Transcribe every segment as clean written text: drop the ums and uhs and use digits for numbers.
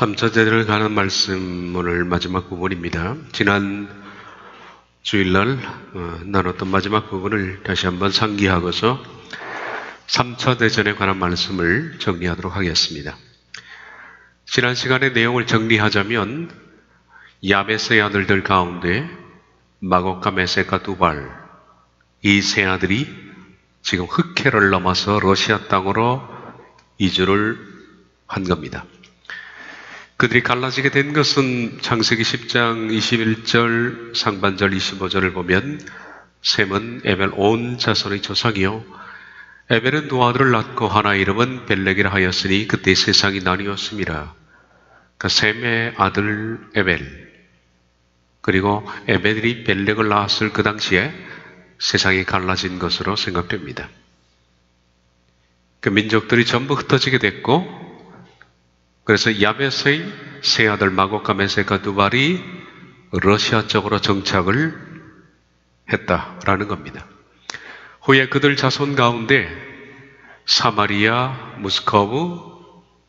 삼차제를 가는 말씀 오늘 마지막 부분입니다. 지난 주일날 나눴던 마지막 부분을 다시 한번 상기하고서 3차 대전에 관한 말씀을 정리하도록 하겠습니다. 지난 시간의 내용을 정리하자면 야베스의 아들들 가운데 마곡과 메섹과 두발 이 세 아들이 지금 흑해를 넘어서 러시아 땅으로 이주를 한 겁니다. 그들이 갈라지게 된 것은 창세기 10장 21절 상반절 25절을 보면 셈은 에벨 온 자손의 조상이요 에벨은 두 아들을 낳고 하나 이름은 벨렉이라 하였으니 그때 세상이 나뉘었습니다. 그 셈의 아들 에벨 그리고 에벨이 벨렉을 낳았을 그 당시에 세상이 갈라진 것으로 생각됩니다. 그 민족들이 전부 흩어지게 됐고 그래서 야베스의 세 아들 마곡과 메섹과 두발이 러시아 쪽으로 정착을 했다라는 겁니다. 후에 그들 자손 가운데 사마리아, 무스코브,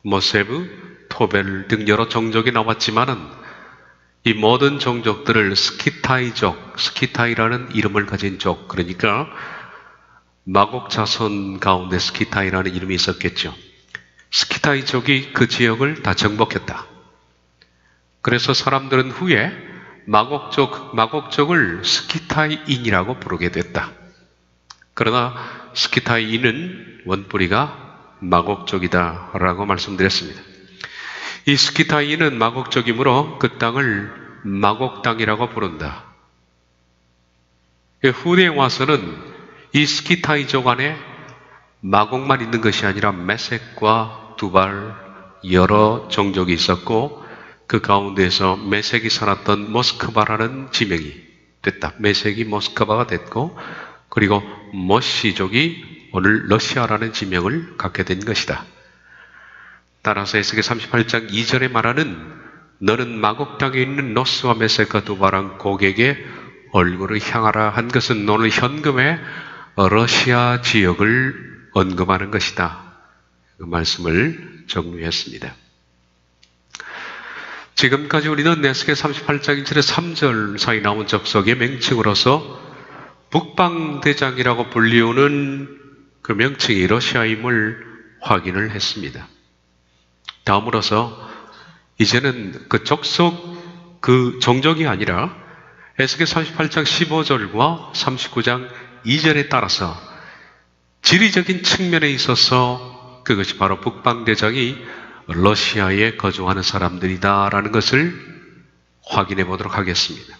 모세브, 토벨 등 여러 종족이 나왔지만은 이 모든 종족들을 스키타이족, 스키타이라는 이름을 가진 족, 그러니까 마곡 자손 가운데 스키타이라는 이름이 있었겠죠. 스키타이족이 그 지역을 다 정복했다. 그래서 사람들은 후에 마곡족을 스키타이인이라고 부르게 됐다. 그러나 스키타이인은 원뿌리가 마곡족이다 라고 말씀드렸습니다. 이 스키타이인은 마곡족이므로 그 땅을 마곡 땅이라고 부른다. 후대에 와서는 이 스키타이족 안에 마곡만 있는 것이 아니라 메섹과 두발 여러 종족이 있었고 그 가운데에서 메섹이 살았던 모스크바라는 지명이 됐다. 메섹이 모스크바가 됐고 그리고 모시족이 오늘 러시아라는 지명을 갖게 된 것이다. 따라서 에스겔 38장 2절에 말하는 너는 마곡 땅에 있는 노스와 메섹과 두발한 고객의 얼굴을 향하라 한 것은 오늘 현금의 러시아 지역을 언급하는 것이다. 그 말씀을 정리했습니다. 지금까지 우리는 에스겔 38장 1절에 3절 사이 나온 적석의 명칭으로서 북방대장이라고 불리우는 그 명칭이 러시아임을 확인을 했습니다. 다음으로서 이제는 그 족속 그 종족이 아니라 에스겔 38장 15절과 39장 2절에 따라서 지리적인 측면에 있어서 그것이 바로 북방대장이 러시아에 거주하는 사람들이다라는 것을 확인해 보도록 하겠습니다.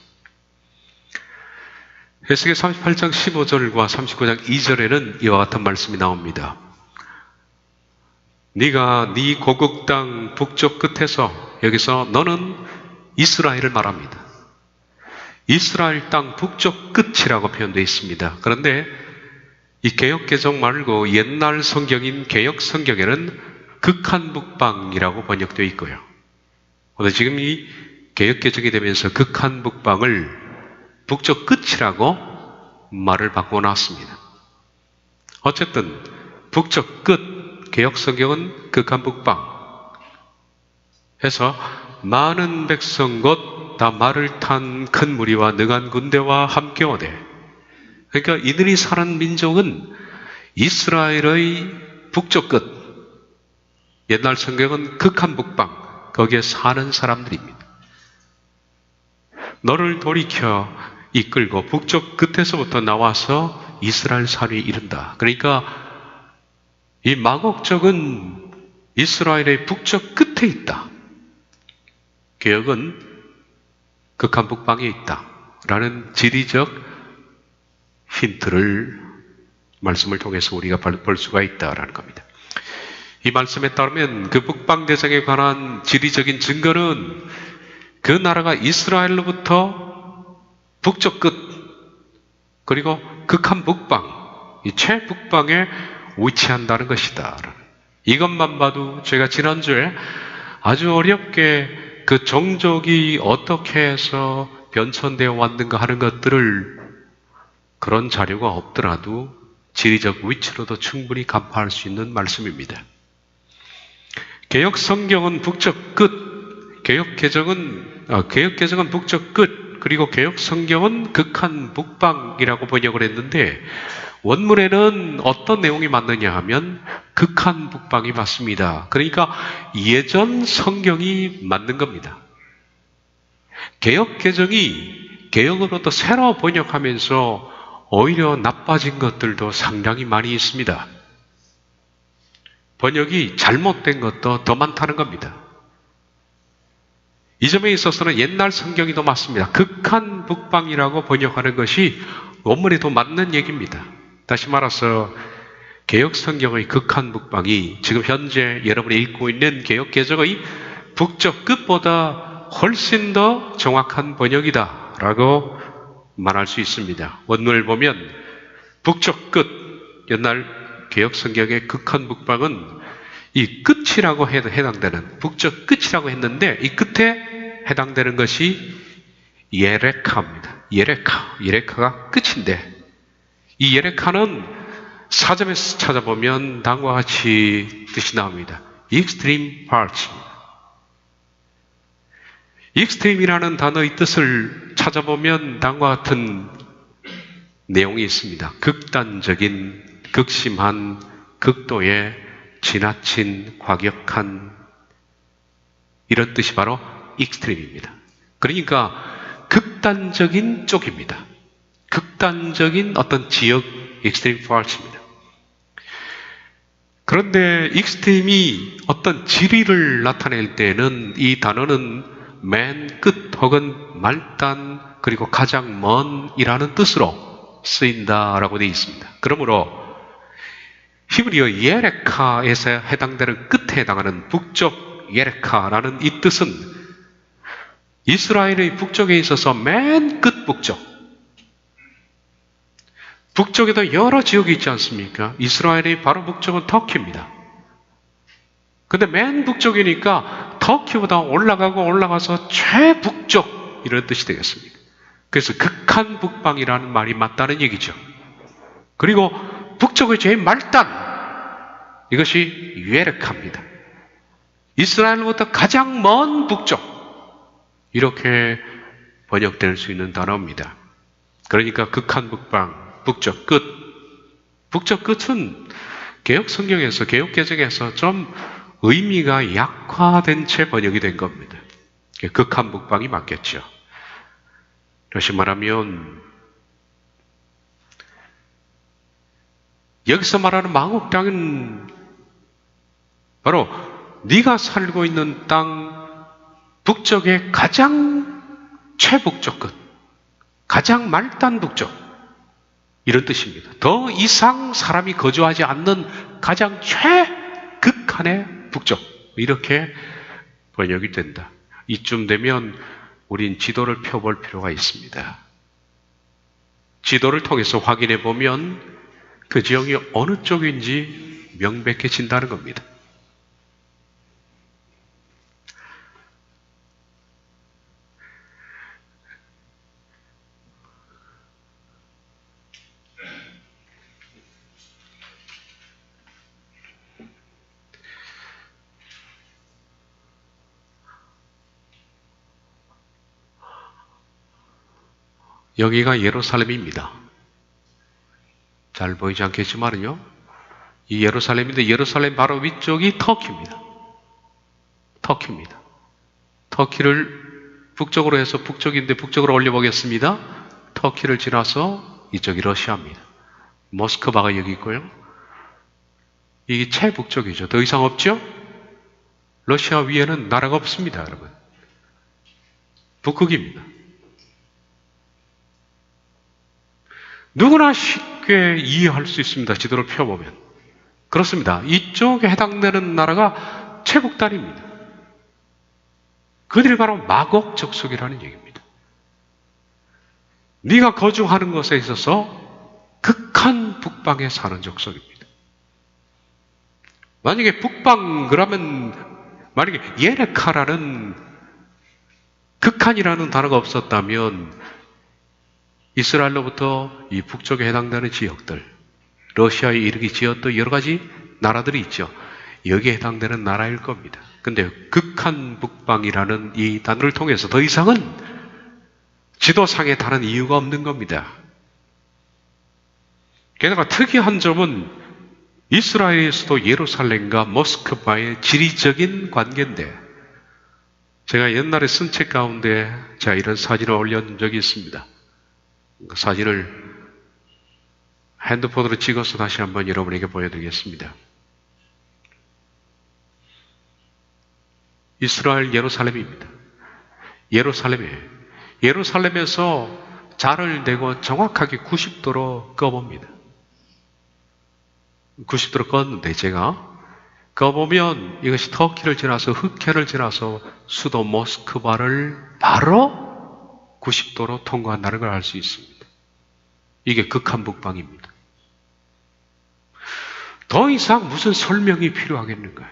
에스겔 38장 15절과 39장 2절에는 이와 같은 말씀이 나옵니다. 네가 네 고국 땅 북쪽 끝에서 여기서 너는 이스라엘을 말합니다. 이스라엘 땅 북쪽 끝이라고 표현되어 있습니다. 그런데 이 개역개정 말고 옛날 성경인 개역성경에는 극한북방이라고 번역되어 있고요. 그런데 지금 이 개역개정이 되면서 극한북방을 북쪽 끝이라고 말을 바꾸어 놨습니다. 어쨌든 북쪽 끝, 개역성경은 극한북방 해서 많은 백성 곧 다 말을 탄 큰 무리와 능한 군대와 함께 오되 그러니까 이들이 사는 민족은 이스라엘의 북쪽 끝, 옛날 성경은 극한 북방, 거기에 사는 사람들입니다. 너를 돌이켜 이끌고 북쪽 끝에서부터 나와서 이스라엘 산 위에 이른다. 그러니까 이 마곡족은 이스라엘의 북쪽 끝에 있다. 개역은 극한 북방에 있다. 라는 지리적 힌트를 말씀을 통해서 우리가 볼 수가 있다라는 겁니다. 이 말씀에 따르면 그 북방대장에 관한 지리적인 증거는 그 나라가 이스라엘로부터 북쪽 끝 그리고 극한 북방, 이 최북방에 위치한다는 것이다. 이것만 봐도 제가 지난주에 아주 어렵게 그 종족이 어떻게 해서 변천되어 왔는가 하는 것들을 그런 자료가 없더라도 지리적 위치로도 충분히 간파할 수 있는 말씀입니다. 개역 성경은 북쪽 끝, 개혁개정은 북쪽 끝, 그리고 개혁성경은 극한 북방이라고 번역을 했는데, 원문에는 어떤 내용이 맞느냐 하면 극한 북방이 맞습니다. 그러니까 예전 성경이 맞는 겁니다. 개혁개정이 개혁으로부터 새로 번역하면서 오히려 나빠진 것들도 상당히 많이 있습니다. 번역이 잘못된 것도 더 많다는 겁니다. 이 점에 있어서는 옛날 성경이 더 맞습니다. 극한 북방이라고 번역하는 것이 원문에 더 맞는 얘기입니다. 다시 말해서 개혁 성경의 극한 북방이 지금 현재 여러분이 읽고 있는 개혁 개정의 북쪽 끝보다 훨씬 더 정확한 번역이다 라고 말할 수 있습니다. 원문을 보면 북쪽 끝, 옛날 개혁 성경의 극한 북방은 이 끝이라고 해당되는, 북쪽 끝이라고 했는데 이 끝에 해당되는 것이 예레카입니다. 예레카가 끝인데, 이 예레카는 사전에서 찾아보면 다음과 같이 뜻이 나옵니다. extreme parts. extreme이라는 단어의 뜻을 찾아보면 다음과 같은 내용이 있습니다. 극단적인, 극심한, 극도의 지나친, 과격한, 이런 뜻이 바로 extreme입니다. 그러니까 극단적인 쪽입니다. 극단적인 어떤 지역, extreme parts입니다. 그런데 extreme이 어떤 지리를 나타낼 때는 이 단어는 맨 끝 혹은 말단, 그리고 가장 먼이라는 뜻으로 쓰인다라고 되어 있습니다. 그러므로 히브리어 예레카에서 해당되는 끝에 해당하는 북쪽 예레카라는 이 뜻은 이스라엘의 북쪽에 있어서 맨 끝 북쪽에도 여러 지역이 있지 않습니까? 이스라엘의 바로 북쪽은 터키입니다. 근데 맨 북쪽이니까 터키보다 올라가서 최북쪽, 이런 뜻이 되겠습니다. 그래서 극한 북방이라는 말이 맞다는 얘기죠. 그리고 북쪽의 제일 말단, 이것이 예레카입니다. 이스라엘로부터 가장 먼 북쪽, 이렇게 번역될 수 있는 단어입니다. 그러니까 극한 북방, 북쪽 끝. 북쪽 끝은 개혁 성경에서, 개혁 개정에서 좀 의미가 약화된 채 번역이 된 겁니다. 극한 북방이 맞겠죠. 다시 말하면 여기서 말하는 마국 땅은 바로 네가 살고 있는 땅 북쪽의 가장 최북쪽 끝, 가장 말단 북쪽, 이런 뜻입니다. 더 이상 사람이 거주하지 않는 가장 최극한의 북쪽, 이렇게 번역이 된다. 이쯤 되면 우린 지도를 펴볼 필요가 있습니다. 지도를 통해서 확인해 보면 그 지역이 어느 쪽인지 명백해진다는 겁니다. 여기가 예루살렘입니다. 잘 보이지 않겠지만요, 이 예루살렘인데 예루살렘 바로 위쪽이 터키입니다. 터키를 북쪽으로 해서, 북쪽인데 북쪽으로 올려보겠습니다. 터키를 지나서 이쪽이 러시아입니다. 모스크바가 여기 있고요. 이게 최북쪽이죠. 더 이상 없죠? 러시아 위에는 나라가 없습니다, 여러분. 북극입니다. 누구나 쉽게 이해할 수 있습니다. 지도를 펴보면. 그렇습니다. 이쪽에 해당되는 나라가 최북단입니다. 그들이 바로 마곡 족속이라는 얘기입니다. 네가 거주하는 것에 있어서 극한 북방에 사는 족속입니다. 만약에 북방, 그러면 만약에 예레카라는 극한이라는 단어가 없었다면 이스라엘로부터 이 북쪽에 해당되는 지역들, 러시아에 이르기 지었던 여러 가지 나라들이 있죠. 여기에 해당되는 나라일 겁니다. 근데 극한 북방이라는 이 단어를 통해서 더 이상은 지도상에 다른 이유가 없는 겁니다. 게다가 특이한 점은 이스라엘의 수도 예루살렘과 모스크바의 지리적인 관계인데, 제가 옛날에 쓴 책 가운데 제가 이런 사진을 올려준 적이 있습니다. 그 사진을 핸드폰으로 찍어서 다시 한번 여러분에게 보여드리겠습니다. 이스라엘 예루살렘입니다. 예루살렘에서 자를 대고 정확하게 90도로 꺼봅니다. 90도로 껐는데 제가 꺼보면 이것이 터키를 지나서 흑해를 지나서 수도 모스크바를 바로 90도로 통과한다는 걸 알 수 있습니다. 이게 극한 북방입니다. 더 이상 무슨 설명이 필요하겠는가요?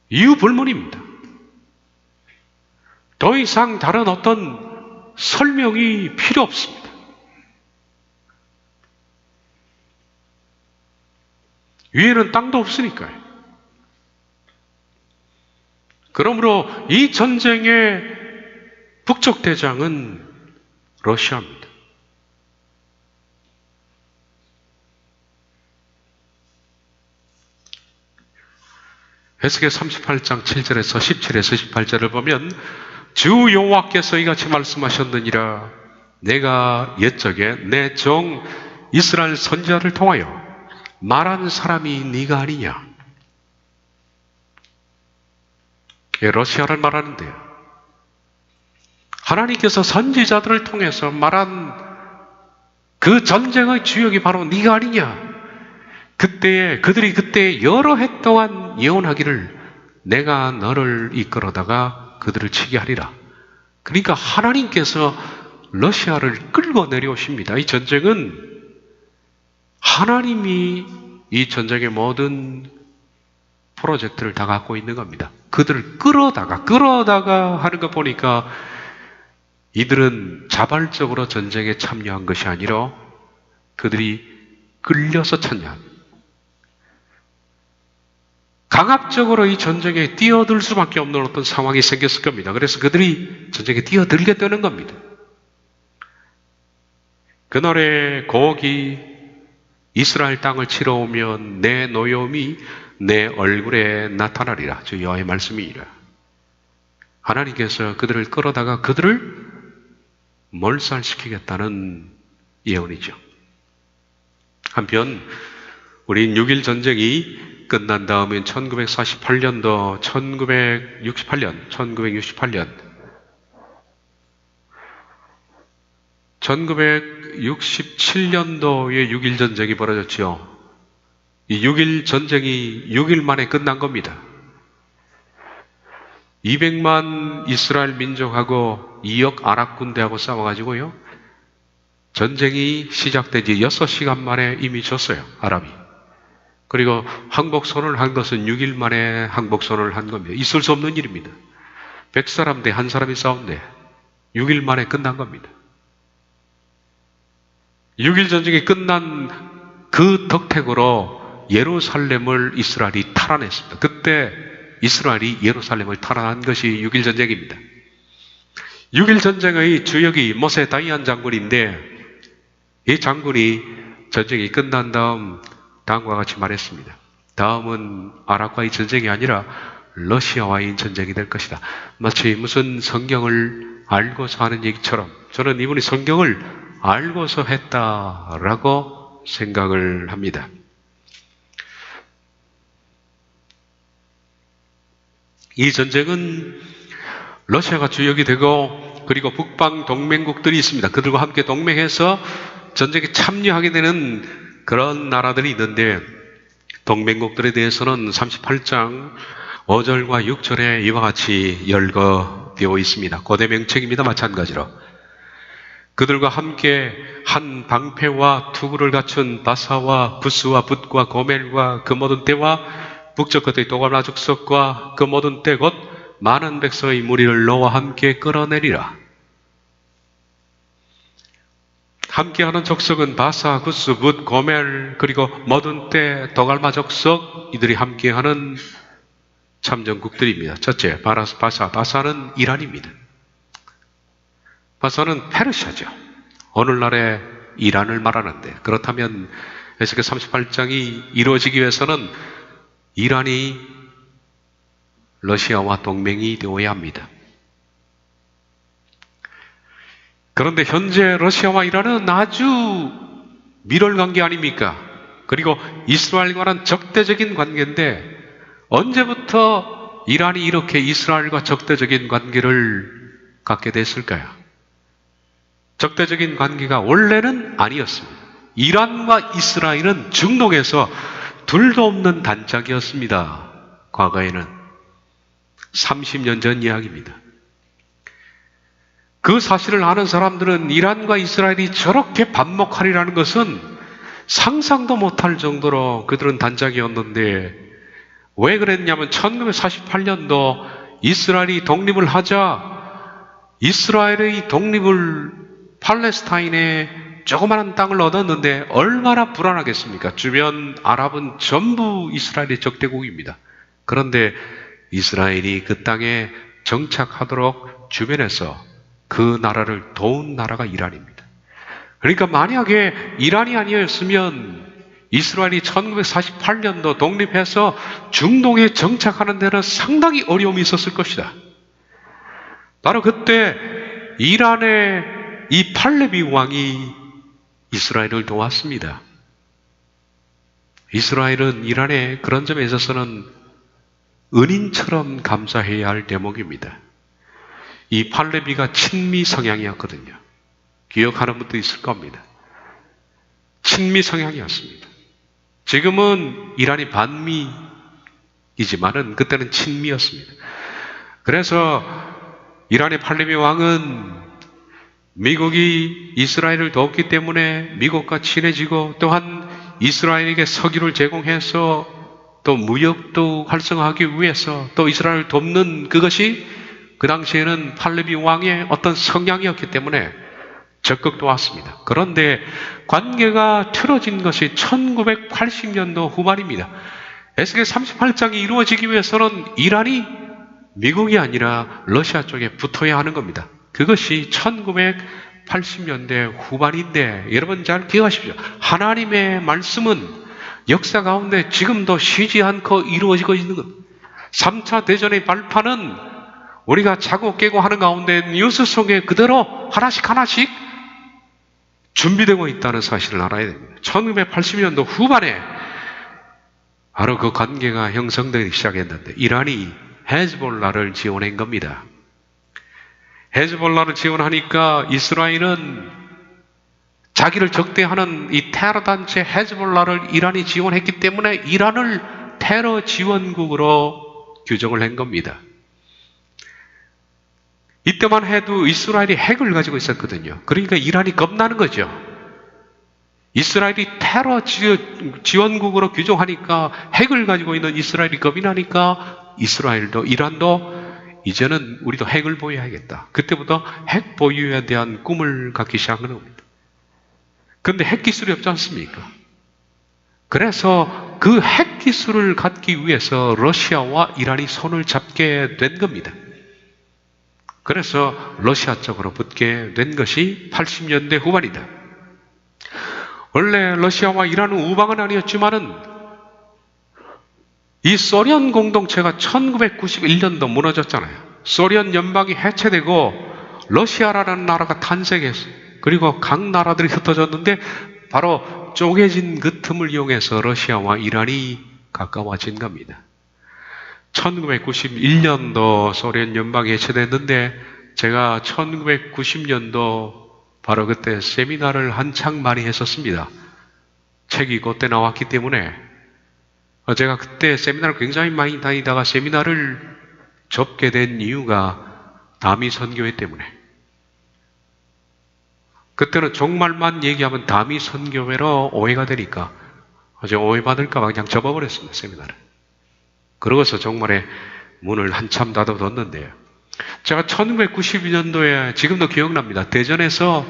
이유 불문입니다. 더 이상 다른 어떤 설명이 필요 없습니다. 위에는 땅도 없으니까요. 그러므로 이 전쟁의 북쪽 대장은 러시아입니다. 에스겔 38장 7절에서 17에서 18절을 보면 주 여호와께서 이같이 말씀하셨느니라. 내가 옛적에 내 종 이스라엘 선지자를 통하여 말한 사람이 네가 아니냐. 러시아를 말하는데요. 하나님께서 선지자들을 통해서 말한 그 전쟁의 주역이 바로 네가 아니냐. 그들이 그때 여러 해 동안 예언하기를 내가 너를 이끌어다가 그들을 치게 하리라. 그러니까 하나님께서 러시아를 끌고 내려오십니다. 이 전쟁은 하나님이 이 전쟁의 모든 프로젝트를 다 갖고 있는 겁니다. 그들을 끌어다가 하는 거 보니까 이들은 자발적으로 전쟁에 참여한 것이 아니라 그들이 끌려서 참여한, 강압적으로 이 전쟁에 뛰어들 수밖에 없는 어떤 상황이 생겼을 겁니다. 그래서 그들이 전쟁에 뛰어들게 되는 겁니다. 그날의 곡이 이스라엘 땅을 치러 오면 내 노여움이 내 얼굴에 나타나리라. 주 여호와의 말씀이니라. 하나님께서 그들을 끌어다가 그들을 몰살시키겠다는 예언이죠. 한편 우리 6.1 전쟁이 끝난 다음엔 1968년도, 1967년도에 6.1 전쟁이 벌어졌죠. 이 6.1 전쟁이 6일 만에 끝난 겁니다. 200만 이스라엘 민족하고 2억 아랍 군대하고 싸워가지고요. 전쟁이 시작되지 6시간 만에 이미 졌어요, 아랍이. 그리고 항복선언을 한 것은 6일 만에 항복선언을 한 겁니다. 있을 수 없는 일입니다. 100사람 대 한 사람이 싸운데 6일 만에 끝난 겁니다. 6.1 전쟁이 끝난 그 덕택으로 예루살렘을 이스라엘이 탈환했습니다. 그때 이스라엘이 예루살렘을 탈환한 것이 6.1 전쟁입니다. 6.1 전쟁의 주역이 모세 다이안 장군인데, 이 장군이 전쟁이 끝난 다음 다음과 같이 말했습니다. 다음은 아랍과의 전쟁이 아니라 러시아와의 전쟁이 될 것이다. 마치 무슨 성경을 알고서 하는 얘기처럼 저는 이분이 성경을 알고서 했다라고 생각을 합니다. 이 전쟁은 러시아가 주역이 되고, 그리고 북방 동맹국들이 있습니다. 그들과 함께 동맹해서 전쟁에 참여하게 되는 그런 나라들이 있는데, 동맹국들에 대해서는 38장 5절과 6절에 이와 같이 열거되어 있습니다. 고대 명책입니다. 마찬가지로 그들과 함께 한 방패와 투구를 갖춘 바사와 부스와 붓과 고멜과 그 모든 때와 북쪽 끝의 도가나 죽석과 그 모든 때 곧 많은 백성의 무리를 너와 함께 끌어내리라. 함께하는 족속은 바사, 구스, 붓, 고멜, 그리고 모든 때 더갈마 족속, 이들이 함께하는 참전국들입니다. 첫째, 바사는 이란입니다. 바사는 페르시아죠. 오늘날의 이란을 말하는데, 그렇다면 에스겔 38장이 이루어지기 위해서는 이란이 러시아와 동맹이 되어야 합니다. 그런데 현재 러시아와 이란은 아주 밀월 관계 아닙니까? 그리고 이스라엘과는 적대적인 관계인데, 언제부터 이란이 이렇게 이스라엘과 적대적인 관계를 갖게 됐을까요? 적대적인 관계가 원래는 아니었습니다. 이란과 이스라엘은 중동에서 둘도 없는 단짝이었습니다. 과거에는 30년 전 이야기입니다. 그 사실을 아는 사람들은 이란과 이스라엘이 저렇게 반목하리라는 것은 상상도 못할 정도로 그들은 단짝이었는데, 왜 그랬냐면 1948년도 이스라엘이 독립을 하자 이스라엘의 독립을 팔레스타인에 조그마한 땅을 얻었는데 얼마나 불안하겠습니까? 주변 아랍은 전부 이스라엘의 적대국입니다. 그런데 이스라엘이 그 땅에 정착하도록 주변에서 그 나라를 도운 나라가 이란입니다. 그러니까 만약에 이란이 아니었으면 이스라엘이 1948년도 독립해서 중동에 정착하는 데는 상당히 어려움이 있었을 것이다. 바로 그때 이란의 이 팔레비 왕이 이스라엘을 도왔습니다. 이스라엘은 이란의 그런 점에 있어서는 은인처럼 감사해야 할 대목입니다. 이 팔레비가 친미 성향이었거든요. 기억하는 분도 있을 겁니다. 친미 성향이었습니다. 지금은 이란이 반미이지만은 그때는 친미였습니다. 그래서 이란의 팔레비 왕은 미국이 이스라엘을 돕기 때문에 미국과 친해지고, 또한 이스라엘에게 석유를 제공해서 또 무역도 활성화하기 위해서 또 이스라엘을 돕는 그것이 그 당시에는 팔레비 왕의 어떤 성향이었기 때문에 적극 도왔습니다. 그런데 관계가 틀어진 것이 1980년도 후반입니다. 에스겔 38장이 이루어지기 위해서는 이란이 미국이 아니라 러시아 쪽에 붙어야 하는 겁니다. 그것이 1980년대 후반인데, 여러분 잘 기억하십시오. 하나님의 말씀은 역사 가운데 지금도 쉬지 않고 이루어지고 있는 것. 3차 대전의 발판은 우리가 자고 깨고 하는 가운데 뉴스 속에 그대로 하나씩 준비되고 있다는 사실을 알아야 됩니다. 1980년도 후반에 바로 그 관계가 형성되기 시작했는데, 이란이 헤즈볼라를 지원한 겁니다. 헤즈볼라를 지원하니까 이스라엘은 자기를 적대하는 이 테러 단체 헤즈볼라를 이란이 지원했기 때문에 이란을 테러 지원국으로 규정을 한 겁니다. 이때만 해도 이스라엘이 핵을 가지고 있었거든요. 그러니까 이란이 겁나는 거죠. 이스라엘이 테러 지원국으로 규정하니까, 핵을 가지고 있는 이스라엘이 겁이 나니까 이스라엘도, 이란도 이제는 우리도 핵을 보유해야겠다. 그때부터 핵 보유에 대한 꿈을 갖기 시작한 겁니다. 그런데 핵 기술이 없지 않습니까? 그래서 그 핵 기술을 갖기 위해서 러시아와 이란이 손을 잡게 된 겁니다. 그래서 러시아 쪽으로 붙게 된 것이 80년대 후반이다. 원래 러시아와 이란은 우방은 아니었지만은 이 소련 공동체가 1991년도 무너졌잖아요. 소련 연방이 해체되고 러시아라는 나라가 탄생했어요. 그리고 각 나라들이 흩어졌는데 바로 쪼개진 그 틈을 이용해서 러시아와 이란이 가까워진 겁니다. 1991년도 소련 연방이 해체됐는데, 제가 1990년도 바로 그때 세미나를 한창 많이 했었습니다. 책이 그때 나왔기 때문에 제가 그때 세미나를 굉장히 많이 다니다가 세미나를 접게 된 이유가 다미 선교회 때문에. 그때는 종말만 얘기하면 다미 선교회로 오해가 되니까 제가 오해받을까 봐 그냥 접어버렸습니다, 세미나를. 그러고서 종말에 문을 한참 닫아뒀는데요. 제가 1992년도에 지금도 기억납니다. 대전에서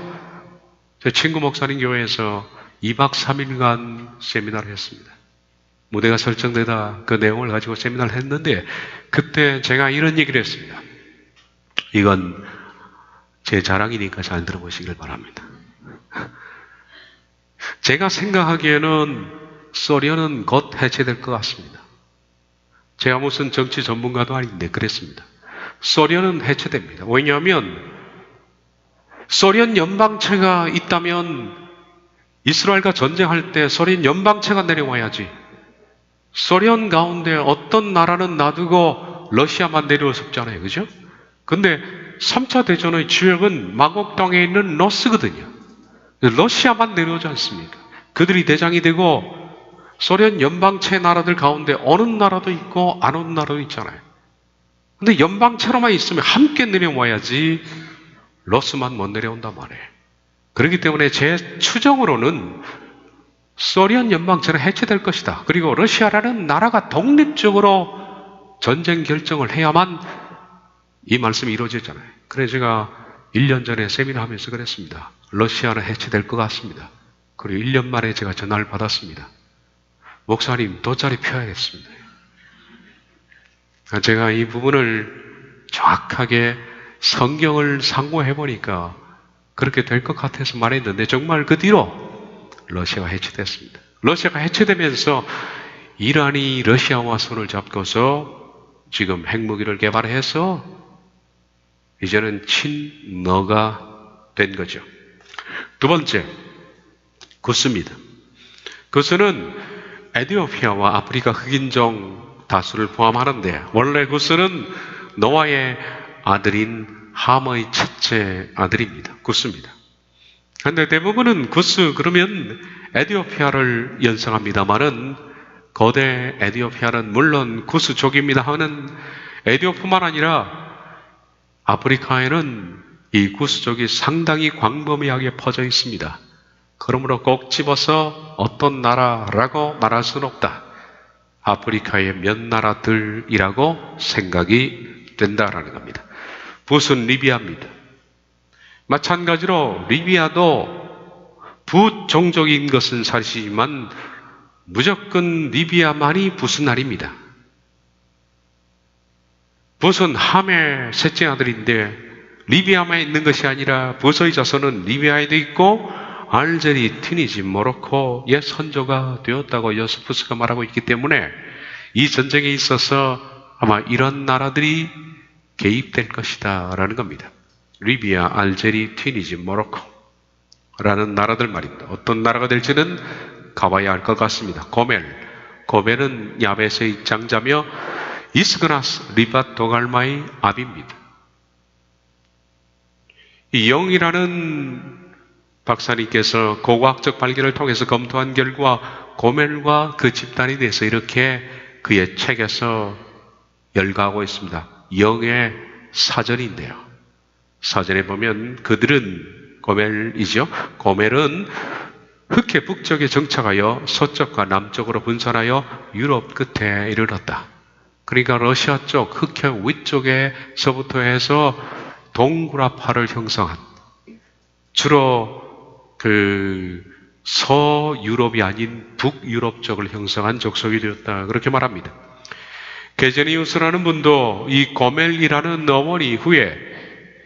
제 친구 목사님 교회에서 2박 3일간 세미나를 했습니다. 무대가 설정되다 그 내용을 가지고 세미나를 했는데 그때 제가 이런 얘기를 했습니다. 이건 제 자랑이니까 잘 들어보시길 바랍니다. 제가 생각하기에는 소련은 곧 해체될 것 같습니다. 제가 무슨 정치 전문가도 아닌데 그랬습니다. 소련은 해체됩니다. 왜냐하면 소련 연방체가 있다면 이스라엘과 전쟁할 때 소련 연방체가 내려와야지. 소련 가운데 어떤 나라는 놔두고 러시아만 내려올 수 없잖아요. 그죠? 근데 3차 대전의 주역은 마곡 땅에 있는 러스거든요. 러시아만 내려오지 않습니까? 그들이 대장이 되고 소련 연방체 나라들 가운데 어느 나라도 있고 안 오는 나라도 있잖아요. 근데 연방체로만 있으면 함께 내려와야지 러스만 못 내려온단 말이에요. 그렇기 때문에 제 추정으로는 소련 연방체는 해체될 것이다. 그리고 러시아라는 나라가 독립적으로 전쟁 결정을 해야만 이 말씀이 이루어졌잖아요. 그래서 제가 1년 전에 세미나 하면서 그랬습니다. 러시아는 해체될 것 같습니다. 그리고 1년 만에 제가 전화를 받았습니다. 목사님, 돗자리 펴야겠습니다. 제가 이 부분을 정확하게 성경을 상고해 보니까 그렇게 될 것 같아서 말했는데 정말 그 뒤로 러시아가 해체됐습니다. 러시아가 해체되면서 이란이 러시아와 손을 잡고서 지금 핵무기를 개발해서 이제는 친러가 된 거죠. 두 번째, 구스입니다. 구스는 에티오피아와 아프리카 흑인종 다수를 포함하는데 원래 구스는 노아의 아들인 함의 첫째 아들입니다. 구스입니다. 그런데 대부분은 구스 그러면 에티오피아를 연상합니다만은 거대 에티오피아는 물론 구스족입니다 하는 에티오피아뿐만 아니라 아프리카에는 이 구스족이 상당히 광범위하게 퍼져 있습니다. 그러므로 꼭 집어서 어떤 나라라고 말할 수는 없다. 아프리카의 몇 나라들이라고 생각이 된다라는 겁니다. 붓은 리비아입니다. 마찬가지로 리비아도 붓 종족인 것은 사실이지만 무조건 리비아만이 붓은 아닙니다. 붓은 함의 셋째 아들인데 리비아만 있는 것이 아니라 붓의 자손은 리비아에도 있고 알제리, 튀니지, 모로코의 선조가 되었다고 요세푸스가 말하고 있기 때문에 이 전쟁에 있어서 아마 이런 나라들이 개입될 것이다 라는 겁니다. 리비아, 알제리, 튀니지, 모로코라는 나라들 말입니다. 어떤 나라가 될지는 가봐야 할 것 같습니다. 고멜은 야벳의 장자며 이스그나스, 리밧, 도갈마의 아비입니다. 이 영이라는 박사님께서 고고학적 발견을 통해서 검토한 결과 고멜과 그 집단에 대해서 이렇게 그의 책에서 열거하고 있습니다. 영의 사전인데요. 사전에 보면 그들은 고멜이죠. 고멜은 흑해 북쪽에 정착하여 서쪽과 남쪽으로 분산하여 유럽 끝에 이르렀다. 그러니까 러시아 쪽 흑해 위쪽에서부터 해서 동구라파를 형성한 주로 그 서유럽이 아닌 북유럽 쪽을 형성한 족속이 되었다. 그렇게 말합니다. 게제니우스라는 분도 이 고멜이라는 어머니 후에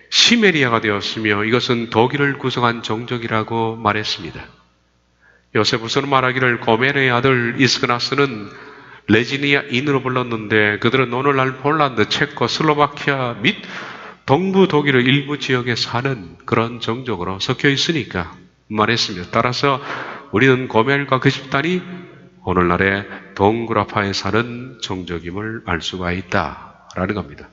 시메리아가 되었으며 이것은 독일을 구성한 종족이라고 말했습니다. 요세푸스는 말하기를 고멜의 아들 이스그나스는 레지니아인으로 불렀는데 그들은 오늘날 폴란드, 체코, 슬로바키아 및 동부 독일의 일부 지역에 사는 그런 종족으로 섞여 있으니까 말했습니다. 따라서 우리는 고멜과 그 집단이 오늘날의 동구라파에 사는 종족임을 알 수가 있다라는 겁니다.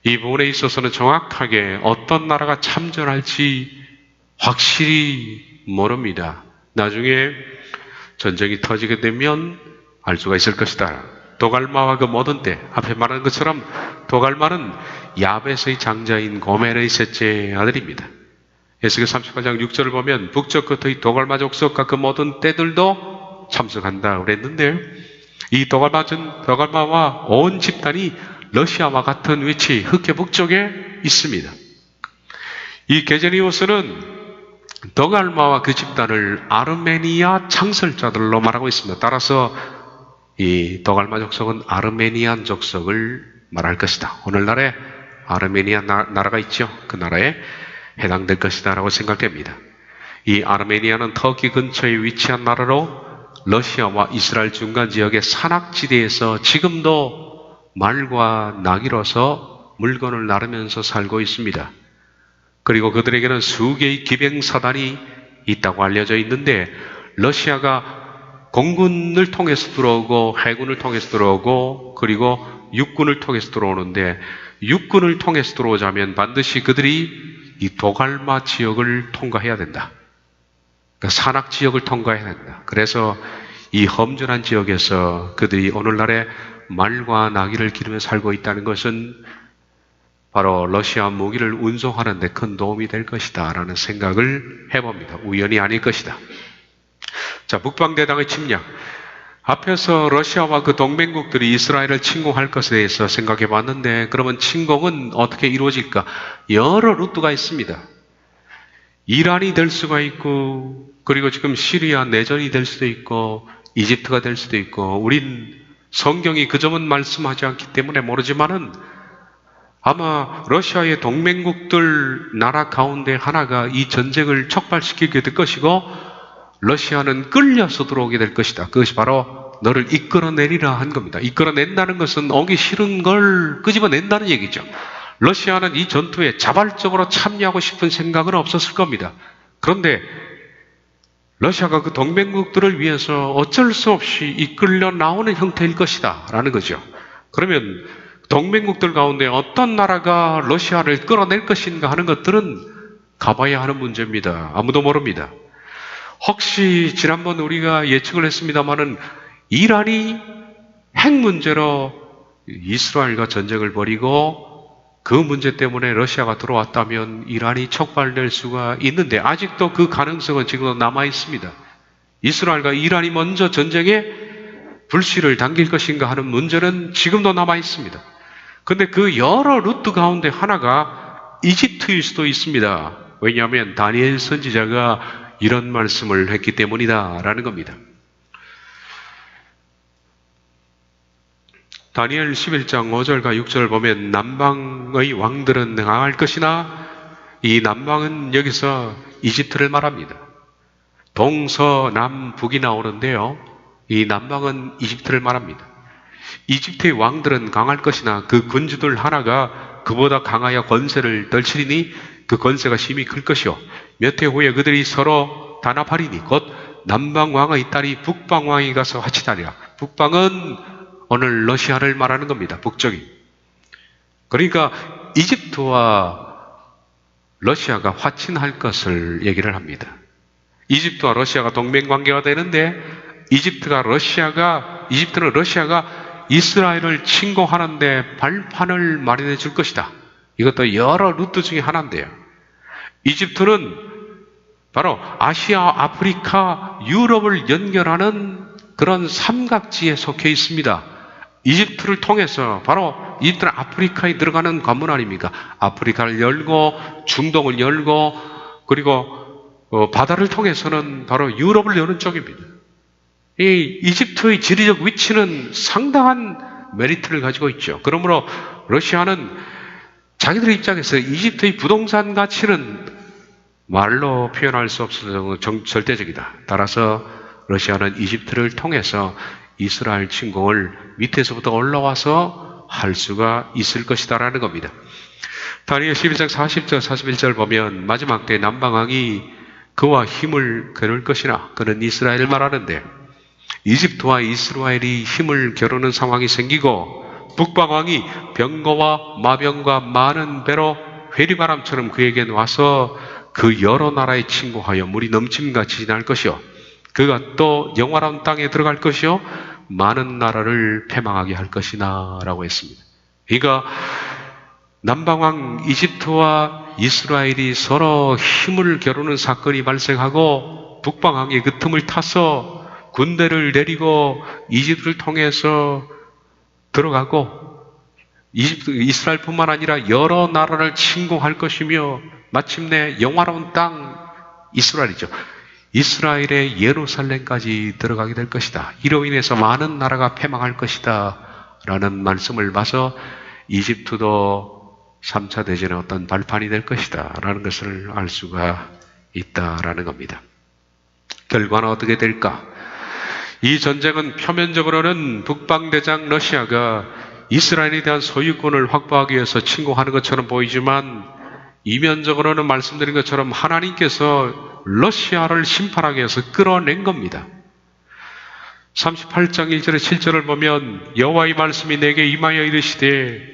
이 부분에 있어서는 정확하게 어떤 나라가 참전할지 확실히 모릅니다. 나중에 전쟁이 터지게 되면 알 수가 있을 것이다. 도갈마와 그 모든 때 앞에 말한 것처럼 도갈마는 야벳의 장자인 고멜의 셋째 아들입니다. 에스겔 38장 6절을 보면 북쪽 끝의 도갈마 족속과 그 모든 떼들도 참석한다 그랬는데 이 도갈마와 온 집단이 러시아와 같은 위치 흑해 북쪽에 있습니다. 이 게제니우스는 더갈마와 그 집단을 아르메니아 창설자들로 말하고 있습니다. 따라서 이 더갈마 족속은 아르메니안 족속을 말할 것이다. 오늘날에 아르메니아 나라가 있죠. 그 나라에 해당될 것이다 라고 생각됩니다. 이 아르메니아는 터키 근처에 위치한 나라로 러시아와 이스라엘 중간 지역의 산악지대에서 지금도 말과 나귀로서 물건을 나르면서 살고 있습니다. 그리고 그들에게는 수개의 기병사단이 있다고 알려져 있는데, 러시아가 공군을 통해서 들어오고 해군을 통해서 들어오고 그리고 육군을 통해서 들어오는데, 육군을 통해서 들어오자면 반드시 그들이 이 도갈마 지역을 통과해야 된다. 그러니까 산악 지역을 통과해야 된다. 그래서 이 험준한 지역에서 그들이 오늘날에 말과 나귀를 기르며 살고 있다는 것은 바로 러시아 무기를 운송하는 데 큰 도움이 될 것이다 라는 생각을 해봅니다. 우연이 아닐 것이다. 자, 북방대당의 침략. 앞에서 러시아와 그 동맹국들이 이스라엘을 침공할 것에 대해서 생각해 봤는데, 그러면 침공은 어떻게 이루어질까? 여러 루트가 있습니다. 이란이 될 수가 있고, 그리고 지금 시리아 내전이 될 수도 있고, 이집트가 될 수도 있고, 우린 성경이 그 점은 말씀하지 않기 때문에 모르지만은 아마 러시아의 동맹국들 나라 가운데 하나가 이 전쟁을 촉발시키게 될 것이고, 러시아는 끌려서 들어오게 될 것이다. 그것이 바로 너를 이끌어내리라 한 겁니다. 이끌어낸다는 것은 오기 싫은 걸 끄집어낸다는 얘기죠. 러시아는 이 전투에 자발적으로 참여하고 싶은 생각은 없었을 겁니다. 그런데 러시아가 그 동맹국들을 위해서 어쩔 수 없이 이끌려 나오는 형태일 것이다 라는 거죠. 그러면 동맹국들 가운데 어떤 나라가 러시아를 끌어낼 것인가 하는 것들은 가봐야 하는 문제입니다. 아무도 모릅니다. 혹시 지난번 우리가 예측을 했습니다마는 이란이 핵 문제로 이스라엘과 전쟁을 벌이고 그 문제 때문에 러시아가 들어왔다면 이란이 촉발될 수가 있는데, 아직도 그 가능성은 지금도 남아 있습니다. 이스라엘과 이란이 먼저 전쟁에 불씨를 당길 것인가 하는 문제는 지금도 남아 있습니다. 근데 그 여러 루트 가운데 하나가 이집트일 수도 있습니다. 왜냐하면 다니엘 선지자가 이런 말씀을 했기 때문이다 라는 겁니다. 다니엘 11장 5절과 6절을 보면 남방의 왕들은 강할 것이나, 이 남방은 여기서 이집트를 말합니다. 동서남북이 나오는데요, 이 남방은 이집트를 말합니다. 이집트의 왕들은 강할 것이나 그 군주들 하나가 그보다 강하여 권세를 떨치리니 그 권세가 심히 클 것이요 몇 해 후에 그들이 서로 단합하리니 곧 남방왕의 딸이 북방왕이 가서 화친하리라. 북방은 오늘 러시아를 말하는 겁니다. 북쪽이. 그러니까 이집트와 러시아가 화친할 것을 얘기를 합니다. 이집트와 러시아가 동맹관계가 되는데, 이집트는 러시아가 이스라엘을 침공하는데 발판을 마련해 줄 것이다. 이것도 여러 루트 중에 하나인데요. 이집트는 바로 아시아, 아프리카, 유럽을 연결하는 그런 삼각지에 속해 있습니다. 이집트를 통해서 바로 이집트는 아프리카에 들어가는 관문 아닙니까? 아프리카를 열고 중동을 열고 그리고 바다를 통해서는 바로 유럽을 여는 쪽입니다. 이 이집트의 지리적 위치는 상당한 메리트를 가지고 있죠. 그러므로 러시아는 자기들의 입장에서 이집트의 부동산 가치는 말로 표현할 수 없을 정도로 절대적이다. 따라서 러시아는 이집트를 통해서 이스라엘 침공을 밑에서부터 올라와서 할 수가 있을 것이다라는 겁니다. 다니엘 11장 40절 41절 보면 마지막 때 남방왕이 그와 힘을 겨룰 것이나, 그는 이스라엘을 말하는데, 이집트와 이스라엘이 힘을 겨루는 상황이 생기고 북방왕이 병거와 마병과 많은 배로 회리바람처럼 그에게 와서 그 여러 나라에 침공하여 물이 넘침같이 지날 것이요 그가 또 영화로운 땅에 들어갈 것이요 많은 나라를 패망하게 할 것이나 라고 했습니다. 그러니까 남방왕 이집트와 이스라엘이 서로 힘을 겨루는 사건이 발생하고, 북방왕이 그 틈을 타서 군대를 내리고 이집트를 통해서 들어가고 이스라엘뿐만 아니라 여러 나라를 침공할 것이며 마침내 영화로운 땅 이스라엘이죠. 이스라엘의 예루살렘까지 들어가게 될 것이다. 이로 인해서 많은 나라가 패망할 것이다. 라는 말씀을 봐서 이집트도 3차 대전의 어떤 발판이 될 것이다. 라는 것을 알 수가 있다라는 겁니다. 결과는 어떻게 될까? 이 전쟁은 표면적으로는 북방대장 러시아가 이스라엘에 대한 소유권을 확보하기 위해서 침공하는 것처럼 보이지만 이면적으로는 말씀드린 것처럼 하나님께서 러시아를 심판하기 위해서 끌어낸 겁니다. 38장 1절에 7절을 보면 여호와의 말씀이 내게 임하여 이르시되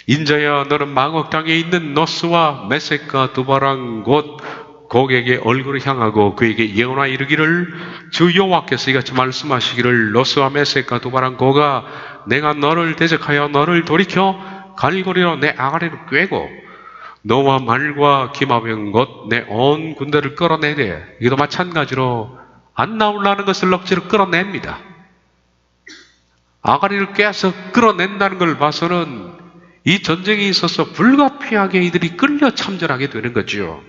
인자야 너는 마곡 땅에 있는 노스와 메섹과 두바랑 곧 곡에게 얼굴을 향하고 그에게 예언하여 이르기를 주 여호와께서 이같이 말씀하시기를 노스와 메섹과 두바랑 고가 내가 너를 대적하여 너를 돌이켜 갈고리로 내 아가리를 꿰고 너와 말과 기마병 곧 내 온 군대를 끌어내되 이것도 마찬가지로 안 나오려는 것을 억지로 끌어냅니다. 아가리를 꿰서 끌어낸다는 걸 봐서는 이 전쟁에 있어서 불가피하게 이들이 끌려 참전하게 되는 거죠.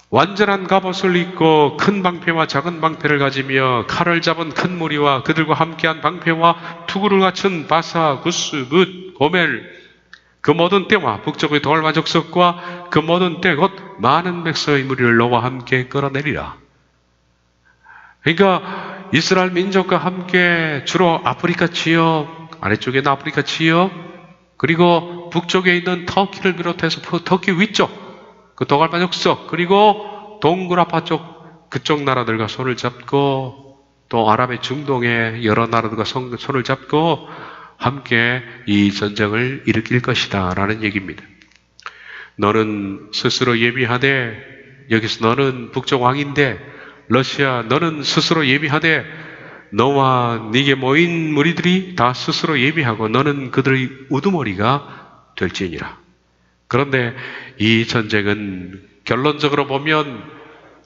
완전한 갑옷을 입고 큰 방패와 작은 방패를 가지며 칼을 잡은 큰 무리와 그들과 함께한 방패와 투구를 갖춘 바사, 구스, 붓, 고멜 그 모든 때와 북쪽의 돌과 적석과 그 모든 때 곧 많은 백성의 무리를 너와 함께 끌어내리라. 그러니까 이스라엘 민족과 함께 주로 아프리카 지역, 아래쪽에는 아프리카 지역, 그리고 북쪽에 있는 터키를 비롯해서 터키 위쪽 그 도갈바 적석, 그리고 동그라파 쪽 그쪽 나라들과 손을 잡고 또 아랍의 중동의 여러 나라들과 손을 잡고 함께 이 전쟁을 일으킬 것이다 라는 얘기입니다. 너는 스스로 예비하되, 여기서 너는 북쪽 왕인데 러시아 너는 스스로 예비하되 너와 네게 모인 무리들이 다 스스로 예비하고 너는 그들의 우두머리가 될지니라. 그런데 이 전쟁은 결론적으로 보면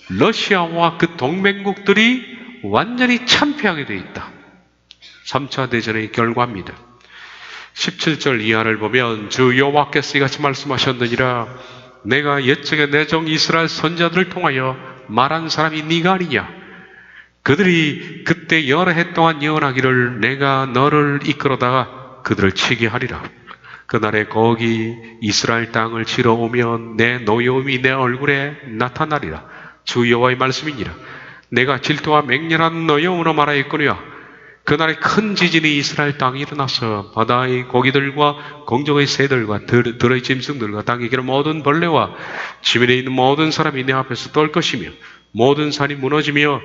러시아와 그 동맹국들이 완전히 참패하게 되어 있다. 3차 대전의 결과입니다. 17절 이하를 보면 주 여호와께서 이같이 말씀하셨느니라 내가 옛적에 내 종 이스라엘 선지자들을 통하여 말한 사람이 네가 아니냐. 그들이 그때 여러 해 동안 예언하기를 내가 너를 이끌어다가 그들을 치게 하리라. 그날에 거기 이스라엘 땅을 치러 오면 내 노여움이 내 얼굴에 나타나리라. 주 여호와의 말씀이니라. 내가 질투와 맹렬한 노여움으로 말하였거니와 그날에 큰 지진이 이스라엘 땅에 일어나서 바다의 고기들과 공중의 새들과 들의 짐승들과 땅에 기는 모든 벌레와 지면에 있는 모든 사람이 내 앞에서 떨 것이며 모든 산이 무너지며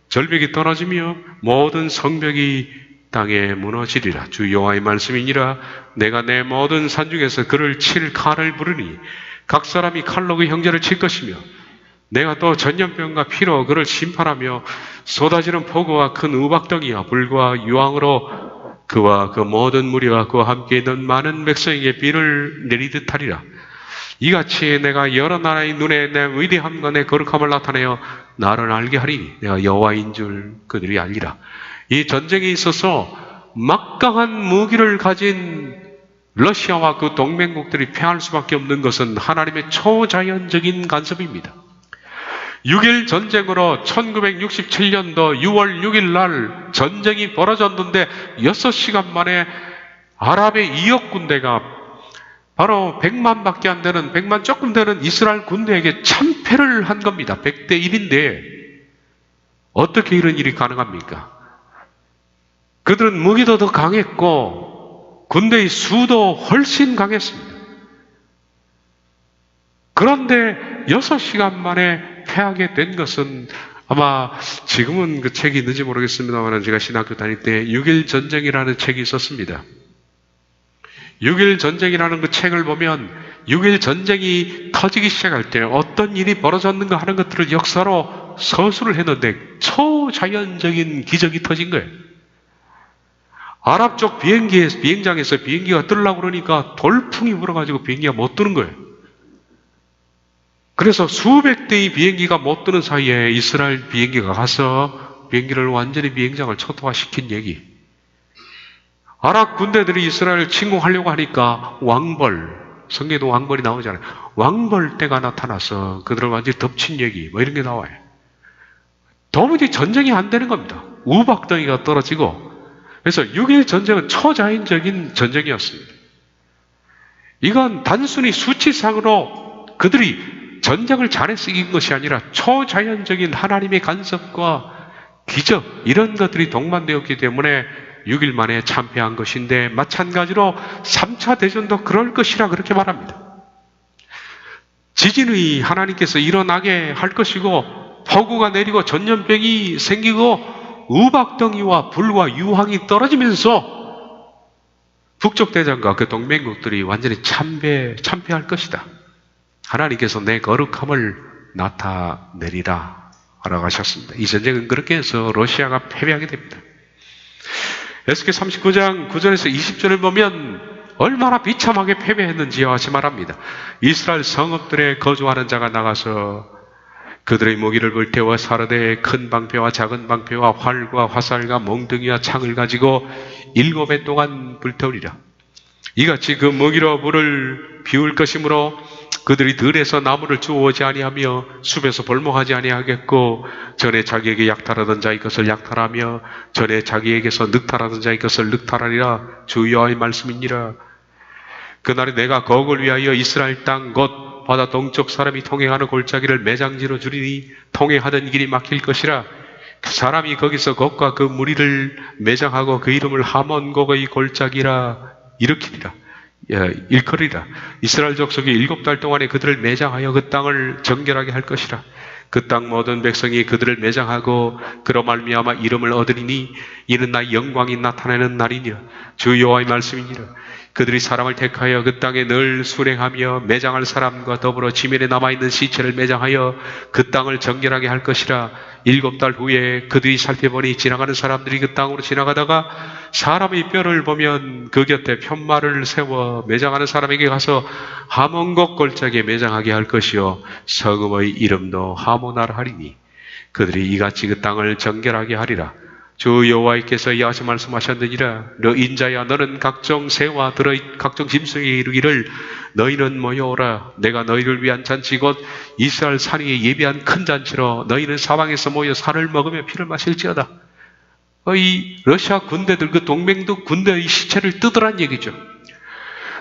절벽이 떨어지며 모든 성벽이 땅에 무너지리라. 주 여호와의 말씀이니라. 내가 내 모든 산 중에서 그를 칠 칼을 부르니 각 사람이 칼로 그 형제를 칠 것이며 내가 또 전염병과 피로 그를 심판하며 쏟아지는 폭우와 큰 우박덩이와 불과 유황으로 그와 그 모든 무리와 그와 함께 있는 많은 백성에게 비를 내리듯 하리라. 이같이 내가 여러 나라의 눈에 내 위대함과 내 거룩함을 나타내어 나를 알게 하리니 내가 여호와인 줄 그들이 알리라. 이 전쟁에 있어서 막강한 무기를 가진 러시아와 그 동맹국들이 패할 수밖에 없는 것은 하나님의 초자연적인 간섭입니다. 6.1 전쟁으로 1967년도 6월 6일 날 전쟁이 벌어졌는데 6시간 만에 아랍의 2억 군대가 바로 100만밖에 안 되는 100만 조금 되는 이스라엘 군대에게 참패를 한 겁니다. 100대 1인데 어떻게 이런 일이 가능합니까? 그들은 무기도 더 강했고 군대의 수도 훨씬 강했습니다. 그런데 6시간 만에 패하게 된 것은 아마 지금은 그 책이 있는지 모르겠습니다만 제가 신학교 다닐 때 6.1 전쟁이라는 책이 있었습니다. 6.1 전쟁이라는 그 책을 보면 6.1 전쟁이 터지기 시작할 때 어떤 일이 벌어졌는가 하는 것들을 역사로 서술을 했는데 초자연적인 기적이 터진 거예요. 아랍 쪽 비행장에서 비행기가 뜨려고 그러니까 돌풍이 불어가지고 비행기가 못 뜨는 거예요. 그래서 수백 대의 비행기가 못 뜨는 사이에 이스라엘 비행기가 가서 비행기를 완전히 비행장을 초토화시킨 얘기. 아랍 군대들이 이스라엘을 침공하려고 하니까 왕벌, 성경에도 왕벌이 나오잖아요. 왕벌떼가 나타나서 그들을 완전히 덮친 얘기, 뭐 이런 게 나와요. 도무지 전쟁이 안 되는 겁니다. 우박덩이가 떨어지고. 그래서 6.1 전쟁은 초자연적인 전쟁이었습니다. 이건 단순히 수치상으로 그들이 전쟁을 잘해서 이긴 것이 아니라 초자연적인 하나님의 간섭과 기적, 이런 것들이 동반되었기 때문에 6일 만에 참패한 것인데, 마찬가지로 3차 대전도 그럴 것이라 그렇게 말합니다. 지진이 하나님께서 일어나게 할 것이고, 폭우가 내리고 전염병이 생기고 우박덩이와 불과 유황이 떨어지면서 북쪽대장과 그 동맹국들이 완전히 참패할 것이다. 하나님께서 내 거룩함을 나타내리라 라고 하셨습니다. 이 전쟁은 그렇게 해서 러시아가 패배하게 됩니다. 에스겔 39장 9절에서 20절을 보면 얼마나 비참하게 패배했는지와 같이 말합니다. 이스라엘 성읍들에 거주하는 자가 나가서 그들의 무기를 불태워 사르되 큰 방패와 작은 방패와 활과 화살과 몽둥이와 창을 가지고 7해 동안 불태우리라. 이같이 그 무기로 불을 비울 것이므로 그들이 들에서 나무를 주워오지 아니하며 숲에서 벌목하지 아니하겠고, 전에 자기에게 약탈하던 자의 것을 약탈하며 전에 자기에게서 늑탈하던 자의 것을 늑탈하리라. 주 여호와의 말씀이니라. 그날에 내가 거국을 위하여 이스라엘 땅 곧 바다 동쪽 사람이 통행하는 골짜기를 매장지로 주리니 통행하던 길이 막힐 것이라. 그 사람이 거기서 곡과 그 무리를 매장하고 그 이름을 하몬곡의 골짜기라 일으키리라. 일컬이라. 이스라엘 족속이 7달 동안에 그들을 매장하여 그 땅을 정결하게 할 것이라. 그 땅 모든 백성이 그들을 매장하고 그로 말미암아 이름을 얻으리니 이는 나의 영광이 나타나는 날이니라. 주 여호와의 말씀이니라. 그들이 사람을 택하여 그 땅에 늘 순행하며 매장할 사람과 더불어 지면에 남아있는 시체를 매장하여 그 땅을 정결하게 할 것이라. 7달 후에 그들이 살펴보니 지나가는 사람들이 그 땅으로 지나가다가 사람의 뼈를 보면 그 곁에 편말을 세워 매장하는 사람에게 가서 하몬곡 골짜기에 매장하게 할 것이요 성읍의 이름도 하모나라 하리니 그들이 이같이 그 땅을 정결하게 하리라. 주 여호와께서 이같이 말씀하셨느니라. 너 인자야, 너는 각종 새와 들의 각종 짐승에 이르기를 너희는 모여오라. 내가 너희를 위한 잔치 곧 이스라엘 산 위에 예비한 큰 잔치로 너희는 사방에서 모여 살을 먹으며 피를 마실지어다. 이 러시아 군대들, 그 동맹도 군대의 시체를 뜯으란 얘기죠.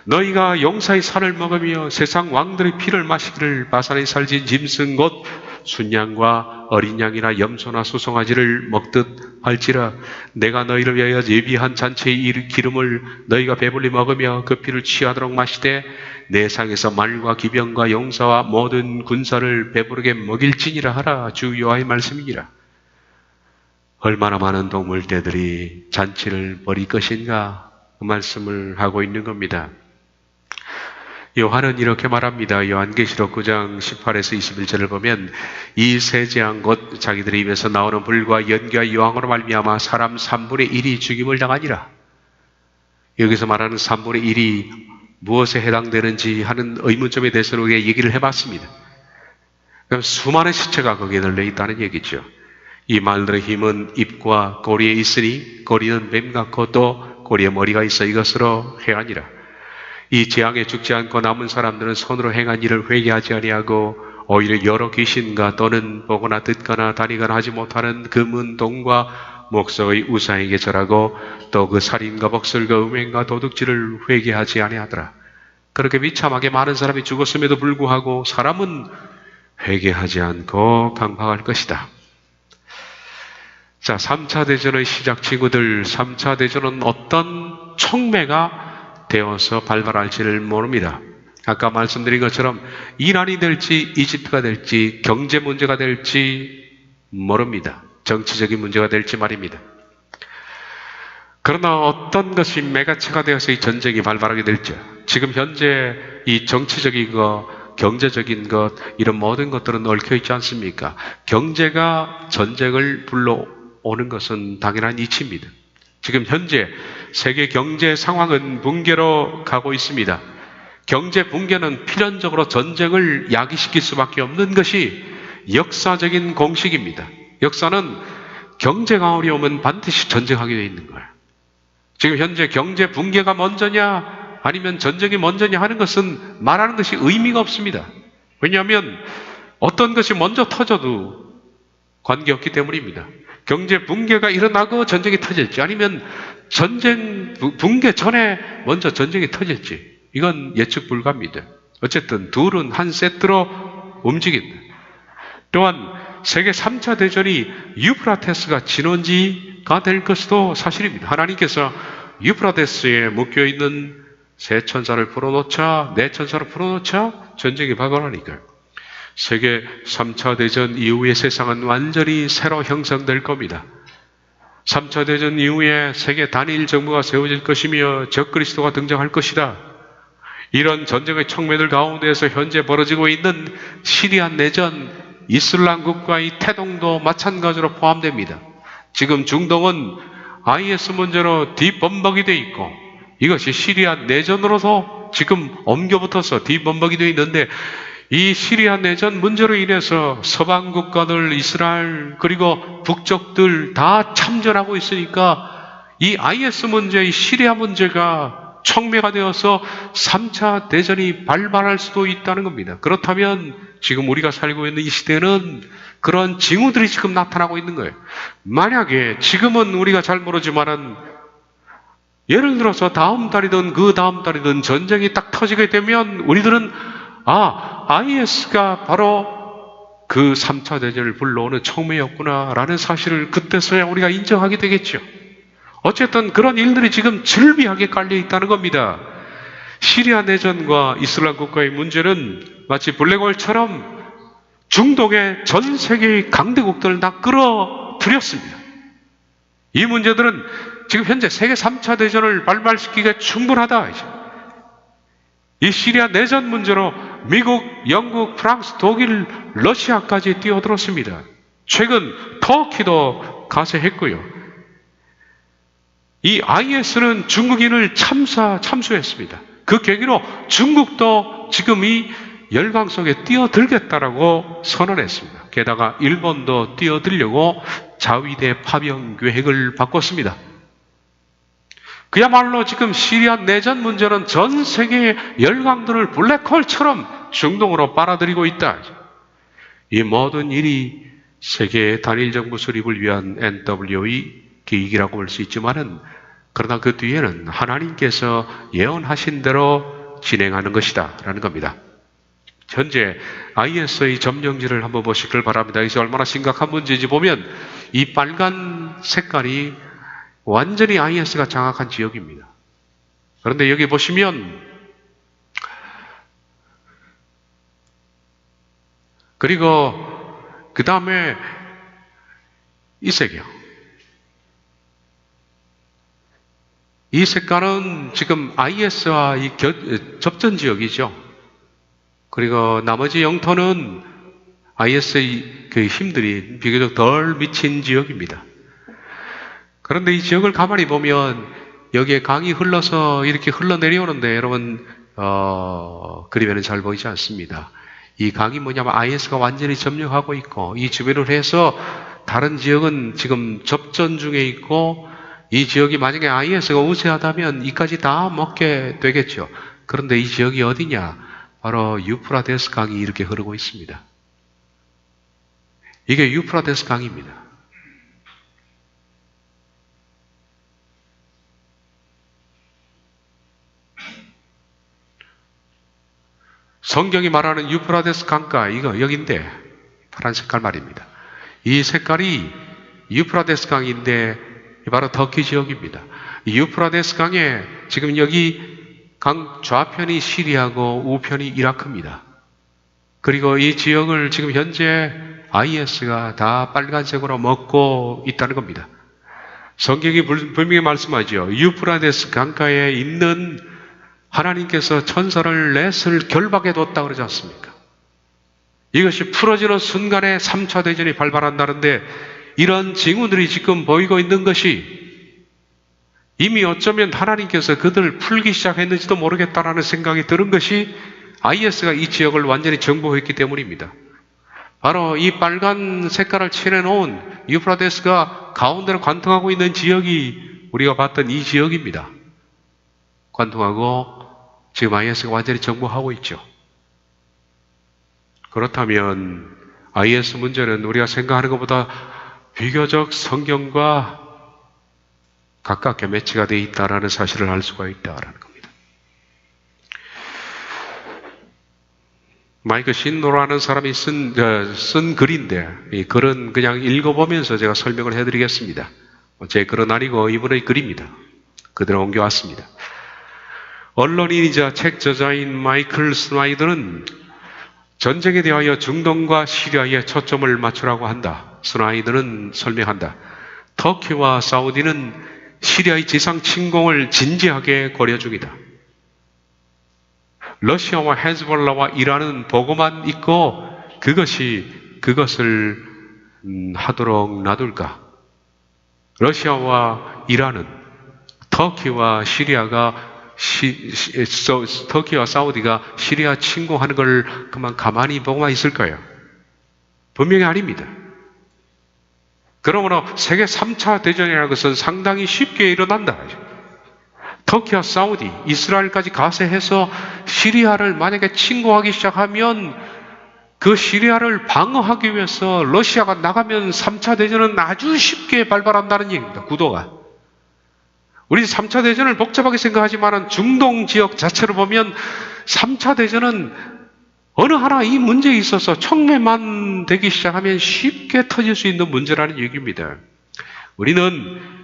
너희가 용사의 살을 먹으며 세상 왕들의 피를 마시기를 바산에 살진 짐승 곧 순양과 어린 양이나 염소나 수송아지를 먹듯 할지라. 내가 너희를 위하여 예비한 잔치의 기름을 너희가 배불리 먹으며 그 피를 취하도록 마시되 내 상에서 말과 기병과 용사와 모든 군사를 배부르게 먹일지니라 하라. 주 여호와의 말씀이니라. 얼마나 많은 동물떼들이 잔치를 벌일 것인가, 그 말씀을 하고 있는 겁니다. 요한은 이렇게 말합니다. 요한계시록 9장 18에서 21절을 보면 이 세 재앙 곧 자기들의 입에서 나오는 불과 연기와 여왕으로 말미암아 사람 3분의 1이 죽임을 당하니라. 여기서 말하는 3분의 1이 무엇에 해당되는지 하는 의문점에 대해서 우리가 얘기를 해봤습니다. 그럼 수많은 시체가 거기에 널려있다는 얘기죠. 이 말들의 힘은 입과 꼬리에 있으니 꼬리는 뱀 같고 또 꼬리에 머리가 있어 이것으로 행하니라. 이 재앙에 죽지 않고 남은 사람들은 손으로 행한 일을 회개하지 아니하고 오히려 여러 귀신과 또는 보거나 듣거나 다니거나 하지 못하는 금은 동과 목석의 우상에게 절하고 또 그 살인과 복술과 음행과 도둑질을 회개하지 아니하더라. 그렇게 비참하게 많은 사람이 죽었음에도 불구하고 사람은 회개하지 않고 강박할 것이다. 자, 3차 대전의 시작, 친구들. 3차 대전은 어떤 촉매가 되어서 발발할지를 모릅니다. 아까 말씀드린 것처럼 이란이 될지 이집트가 될지 경제 문제가 될지 모릅니다. 정치적인 문제가 될지 말입니다. 그러나 어떤 것이 메가체가 되어서 이 전쟁이 발발하게 될지, 지금 현재 이 정치적인 것, 경제적인 것, 이런 모든 것들은 얽혀있지 않습니까? 경제가 전쟁을 불러오는 것은 당연한 이치입니다. 지금 현재 세계 경제 상황은 붕괴로 가고 있습니다. 경제 붕괴는 필연적으로 전쟁을 야기시킬 수밖에 없는 것이 역사적인 공식입니다. 역사는 경제가 어려우면 반드시 전쟁하게 되어 있는 거예요. 지금 현재 경제 붕괴가 먼저냐 아니면 전쟁이 먼저냐 하는 것은 말하는 것이 의미가 없습니다. 왜냐하면 어떤 것이 먼저 터져도 관계없기 때문입니다. 경제 붕괴가 일어나고 전쟁이 터질지, 아니면 전쟁 붕괴 전에 먼저 전쟁이 터질지, 이건 예측 불가입니다. 어쨌든 둘은 한 세트로 움직인다. 또한 세계 3차 대전이 유프라테스가 진원지가 될 것도 사실입니다. 하나님께서 유프라테스에 묶여있는 세 천사를 풀어놓자, 네 천사를 풀어놓자 전쟁이 발발하니까요. 세계 3차 대전 이후의 세상은 완전히 새로 형성될 겁니다. 3차 대전 이후에 세계 단일 정부가 세워질 것이며 적그리스도가 등장할 것이다. 이런 전쟁의 촉매들 가운데에서 현재 벌어지고 있는 시리아 내전, 이슬람 국가의 태동도 마찬가지로 포함됩니다. 지금 중동은 IS 문제로 뒷범벅이 되어 있고, 이것이 시리아 내전으로서 지금 옮겨붙어서 뒷범벅이 되어 있는데, 이 시리아 내전 문제로 인해서 서방 국가들, 이스라엘, 그리고 북쪽들 다 참전하고 있으니까 이 IS 문제, 이 시리아 문제가 촉매가 되어서 3차 대전이 발발할 수도 있다는 겁니다. 그렇다면 지금 우리가 살고 있는 이 시대는 그런 징후들이 지금 나타나고 있는 거예요. 만약에 지금은 우리가 잘 모르지만은 예를 들어서 다음 달이든 그 다음 달이든 전쟁이 딱 터지게 되면 우리들은 IS가 바로 그 3차 대전을 불러오는 촉매였구나 라는 사실을 그때서야 우리가 인정하게 되겠죠. 어쨌든 그런 일들이 지금 즐비하게 깔려 있다는 겁니다. 시리아 내전과 이슬람 국가의 문제는 마치 블랙홀처럼 중동의 전 세계의 강대국들을 다 끌어들였습니다. 이 문제들은 지금 현재 세계 3차 대전을 발발시키기에 충분하다. 이 시리아 내전 문제로 미국, 영국, 프랑스, 독일, 러시아까지 뛰어들었습니다. 최근 터키도 가세했고요. 이 IS는 중국인을 참수했습니다. 그 계기로 중국도 지금 이 열강 속에 뛰어들겠다라고 선언했습니다. 게다가 일본도 뛰어들려고 자위대 파병 계획을 바꿨습니다. 그야말로 지금 시리아 내전 문제는 전 세계의 열강들을 블랙홀처럼 중동으로 빨아들이고 있다. 이 모든 일이 세계 단일 정부 수립을 위한 NW의 계획이라고 볼 수 있지만은, 그러나 그 뒤에는 하나님께서 예언하신 대로 진행하는 것이다 라는 겁니다. 현재 IS의 점령지를 한번 보시길 바랍니다. 이게 얼마나 심각한 문제인지 보면 이 빨간 색깔이 완전히 IS가 장악한 지역입니다. 그런데 여기 보시면, 그리고 그 다음에 이 색이요. 이 색깔은 지금 IS와 이 접전 지역이죠. 그리고 나머지 영토는 IS의 그 힘들이 비교적 덜 미친 지역입니다. 그런데 이 지역을 가만히 보면 여기에 강이 흘러서 이렇게 흘러내려오는데, 여러분 그림에는 잘 보이지 않습니다. 이 강이 뭐냐면 IS가 완전히 점령하고 있고, 이 주변을 해서 다른 지역은 지금 접전 중에 있고, 이 지역이 만약에 IS가 우세하다면 이까지 다 먹게 되겠죠. 그런데 이 지역이 어디냐? 바로 유프라테스 강이 이렇게 흐르고 있습니다. 이게 유프라테스 강입니다. 성경이 말하는 유프라테스 강가, 이거 여긴데 파란 색깔 말입니다. 이 색깔이 유프라테스 강인데 바로 터키 지역입니다. 유프라테스 강에 지금 여기 강 좌편이 시리아고 우편이 이라크입니다. 그리고 이 지역을 지금 현재 IS가 다 빨간색으로 먹고 있다는 겁니다. 성경이 분명히 말씀하죠. 유프라테스 강가에 있는 하나님께서 천사를 넷을 결박해 뒀다 그러지 않습니까? 이것이 풀어지는 순간에 3차 대전이 발발한다는데, 이런 징후들이 지금 보이고 있는 것이 이미 어쩌면 하나님께서 그들을 풀기 시작했는지도 모르겠다라는 생각이 드는 것이 IS가 이 지역을 완전히 정복했기 때문입니다. 바로 이 빨간 색깔을 칠해놓은 유프라테스가 가운데로 관통하고 있는 지역이 우리가 봤던 이 지역입니다. 관통하고 지금 IS가 완전히 정복하고 있죠. 그렇다면 IS 문제는 우리가 생각하는 것보다 비교적 성경과 가깝게 매치가 되어 있다는 사실을 알 수가 있다는 겁니다. 마이크 신노라는 사람이 쓴 글인데 이 글은 그냥 읽어보면서 제가 설명을 해드리겠습니다. 제 글은 아니고 이분의 글입니다. 그대로 옮겨왔습니다. 언론인이자 책 저자인 마이클 스나이더는 전쟁에 대하여 중동과 시리아에 초점을 맞추라고 한다. 스나이더는 설명한다. 터키와 사우디는 시리아의 지상 침공을 진지하게 고려 중이다. 러시아와 헤즈볼라와 이란은 보고만 있고 그것을 하도록 놔둘까? 러시아와 이란은 터키와 사우디가 시리아 침공하는 걸 그만 가만히 보고만 있을 거예요. 분명히 아닙니다. 그러므로 세계 3차 대전이라는 것은 상당히 쉽게 일어난다. 터키와 사우디, 이스라엘까지 가세해서 시리아를 만약에 침공하기 시작하면 그 시리아를 방어하기 위해서 러시아가 나가면 3차 대전은 아주 쉽게 발발한다는 얘기입니다. 구도가. 우리 3차 대전을 복잡하게 생각하지만 중동 지역 자체로 보면 3차 대전은 어느 하나 이 문제에 있어서 촉매만 되기 시작하면 쉽게 터질 수 있는 문제라는 얘기입니다. 우리는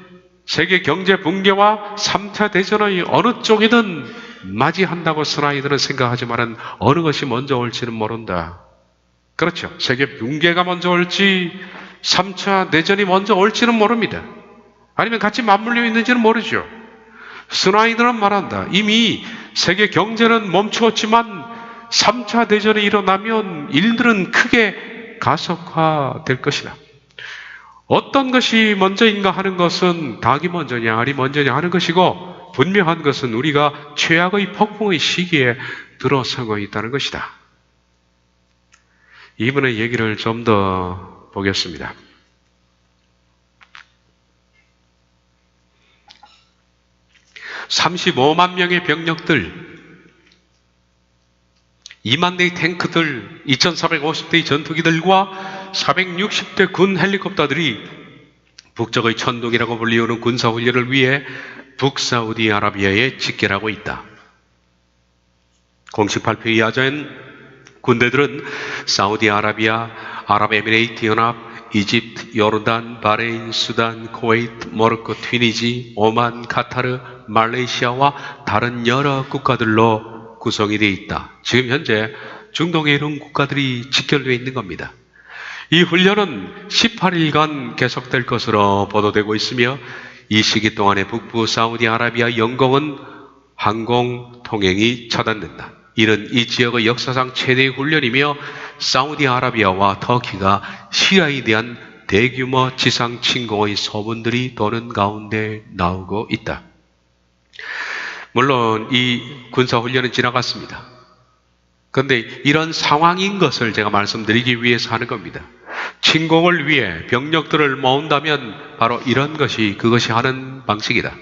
세계 경제 붕괴와 3차 대전의 어느 쪽이든 맞이한다고 스나이더는 생각하지만 어느 것이 먼저 올지는 모른다. 그렇죠. 세계 붕괴가 먼저 올지 3차 대전이 먼저 올지는 모릅니다. 아니면 같이 맞물려 있는지는 모르죠. 스나이더는 말한다. 이미 세계 경제는 멈추었지만 3차 대전이 일어나면 일들은 크게 가속화될 것이다. 어떤 것이 먼저인가 하는 것은 닭이 먼저냐 알이 먼저냐 하는 것이고 분명한 것은 우리가 최악의 폭풍의 시기에 들어서고 있다는 것이다. 이분의 얘기를 좀 더 보겠습니다. (35만) 명의 병력들, 2만 대의 탱크들, 2,450대의 전투기들과 460대 군 헬리콥터들이 북쪽의 천둥이라고 불리우는 군사훈련을 위해 북사우디아라비아에 집결하고 있다. 공식 발표에 의하자면 군대들은 사우디아라비아, 아랍에미레이트 연합, 이집트, 요르단, 바레인, 수단, 쿠웨이트, 모로코, 튀니지, 오만, 카타르, 말레이시아와 다른 여러 국가들로 구성이 되어 있다. 지금 현재 중동에 이런 국가들이 직결되어 있는 겁니다. 이 훈련은 18일간 계속될 것으로 보도되고 있으며 이 시기 동안에 북부 사우디아라비아 영공은 항공 통행이 차단된다. 이는 이 지역의 역사상 최대의 훈련이며 사우디아라비아와 터키가 시리아에 대한 대규모 지상 침공의 소문들이 도는 가운데 나오고 있다. 물론 이 군사훈련은 지나갔습니다. 그런데 이런 상황인 것을 제가 말씀드리기 위해서 하는 겁니다. 침공을 위해 병력들을 모은다면 바로 이런 것이 그것이 하는 방식이다.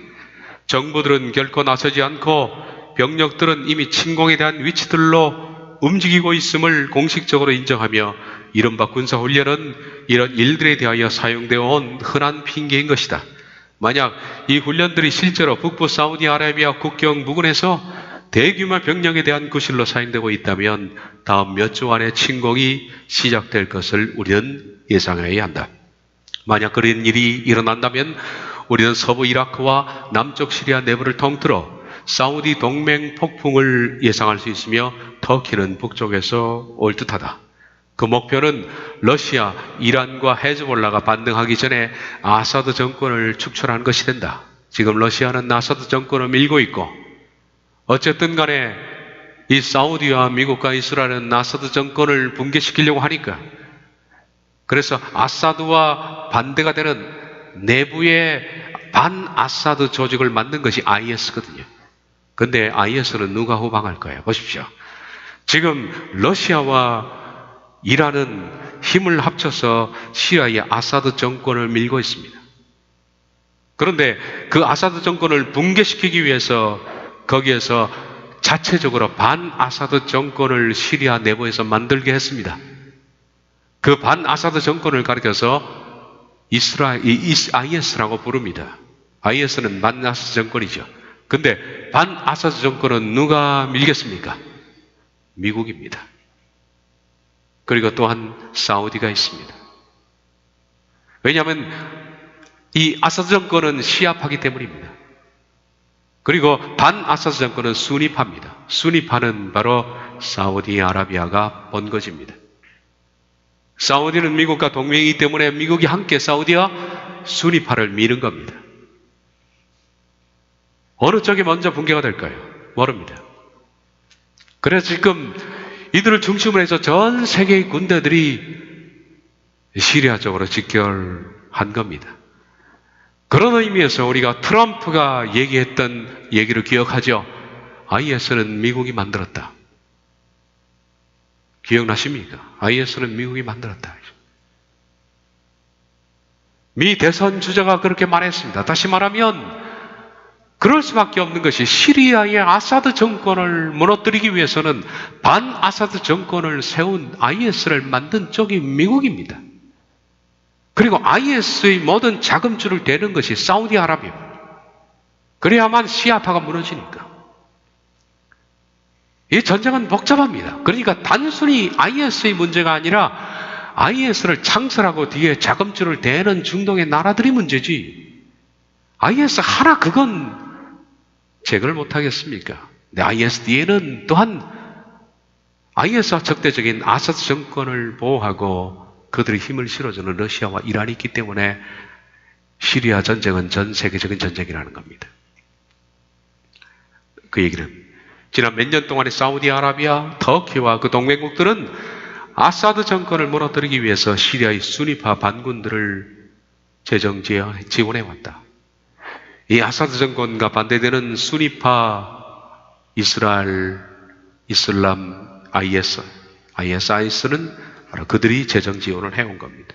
정부들은 결코 나서지 않고 병력들은 이미 침공에 대한 위치들로 움직이고 있음을 공식적으로 인정하며 이른바 군사훈련은 이런 일들에 대하여 사용되어 온 흔한 핑계인 것이다. 만약 이 훈련들이 실제로 북부 사우디아라비아 국경 부근에서 대규모 병력에 대한 구실로 사용되고 있다면 다음 몇 주 안에 침공이 시작될 것을 우리는 예상해야 한다. 만약 그런 일이 일어난다면 우리는 서부 이라크와 남쪽 시리아 내부를 통틀어 사우디 동맹 폭풍을 예상할 수 있으며 터키는 북쪽에서 올 듯하다. 그 목표는 러시아, 이란과 헤즈볼라가 반등하기 전에 아사드 정권을 축출하는 것이 된다. 지금 러시아는 아사드 정권을 밀고 있고 어쨌든 간에 이 사우디와 미국과 이스라엘은 아사드 정권을 붕괴시키려고 하니까 그래서 아사드와 반대가 되는 내부의 반아사드 조직을 만든 것이 IS거든요. 근데 IS는 누가 후방할 거예요? 보십시오. 지금 러시아와 이란은 힘을 합쳐서 시리아의 아사드 정권을 밀고 있습니다. 그런데 그 아사드 정권을 붕괴시키기 위해서 거기에서 자체적으로 반아사드 정권을 시리아 내부에서 만들게 했습니다. 그 반아사드 정권을 가리켜서 IS라고 부릅니다. IS는 반아사드 정권이죠. 근데 반아사드 정권은 누가 밀겠습니까? 미국입니다. 그리고 또한 사우디가 있습니다. 왜냐하면 이 아사드 정권은 시아파이기 때문입니다. 그리고 반아사드 정권은 수니파입니다. 수니파는 바로 사우디아라비아가 번거지입니다. 사우디는 미국과 동맹이기 때문에 미국이 함께 사우디와 수니파를 미는 겁니다. 어느 쪽이 먼저 붕괴가 될까요? 모릅니다. 그래서 지금 이들을 중심으로 해서 전 세계의 군대들이 시리아 쪽으로 직결한 겁니다. 그런 의미에서 우리가 트럼프가 얘기했던 얘기를 기억하죠. IS는 미국이 만들었다. 기억나십니까? IS는 미국이 만들었다. 미 대선 주자가 그렇게 말했습니다. 다시 말하면 그럴 수밖에 없는 것이 시리아의 아사드 정권을 무너뜨리기 위해서는 반아사드 정권을 세운 IS를 만든 쪽이 미국입니다. 그리고 IS의 모든 자금줄을 대는 것이 사우디아라비아입니다. 그래야만 시아파가 무너지니까. 이 전쟁은 복잡합니다. 그러니까 단순히 IS의 문제가 아니라 IS를 창설하고 뒤에 자금줄을 대는 중동의 나라들이 문제지. IS 하나 그건 제거를 못하겠습니까? 근데 IS 뒤에는 또한 IS와 적대적인 아사드 정권을 보호하고 그들의 힘을 실어주는 러시아와 이란이 있기 때문에 시리아 전쟁은 전 세계적인 전쟁이라는 겁니다. 그 얘기는 지난 몇 년 동안의 사우디아라비아, 터키와 그 동맹국들은 아사드 정권을 무너뜨리기 위해서 시리아의 수니파 반군들을 재정 지원해왔다. 이 아사드 정권과 반대되는 수니파 이슬람 ISIS는 바로 그들이 재정 지원을 해온 겁니다.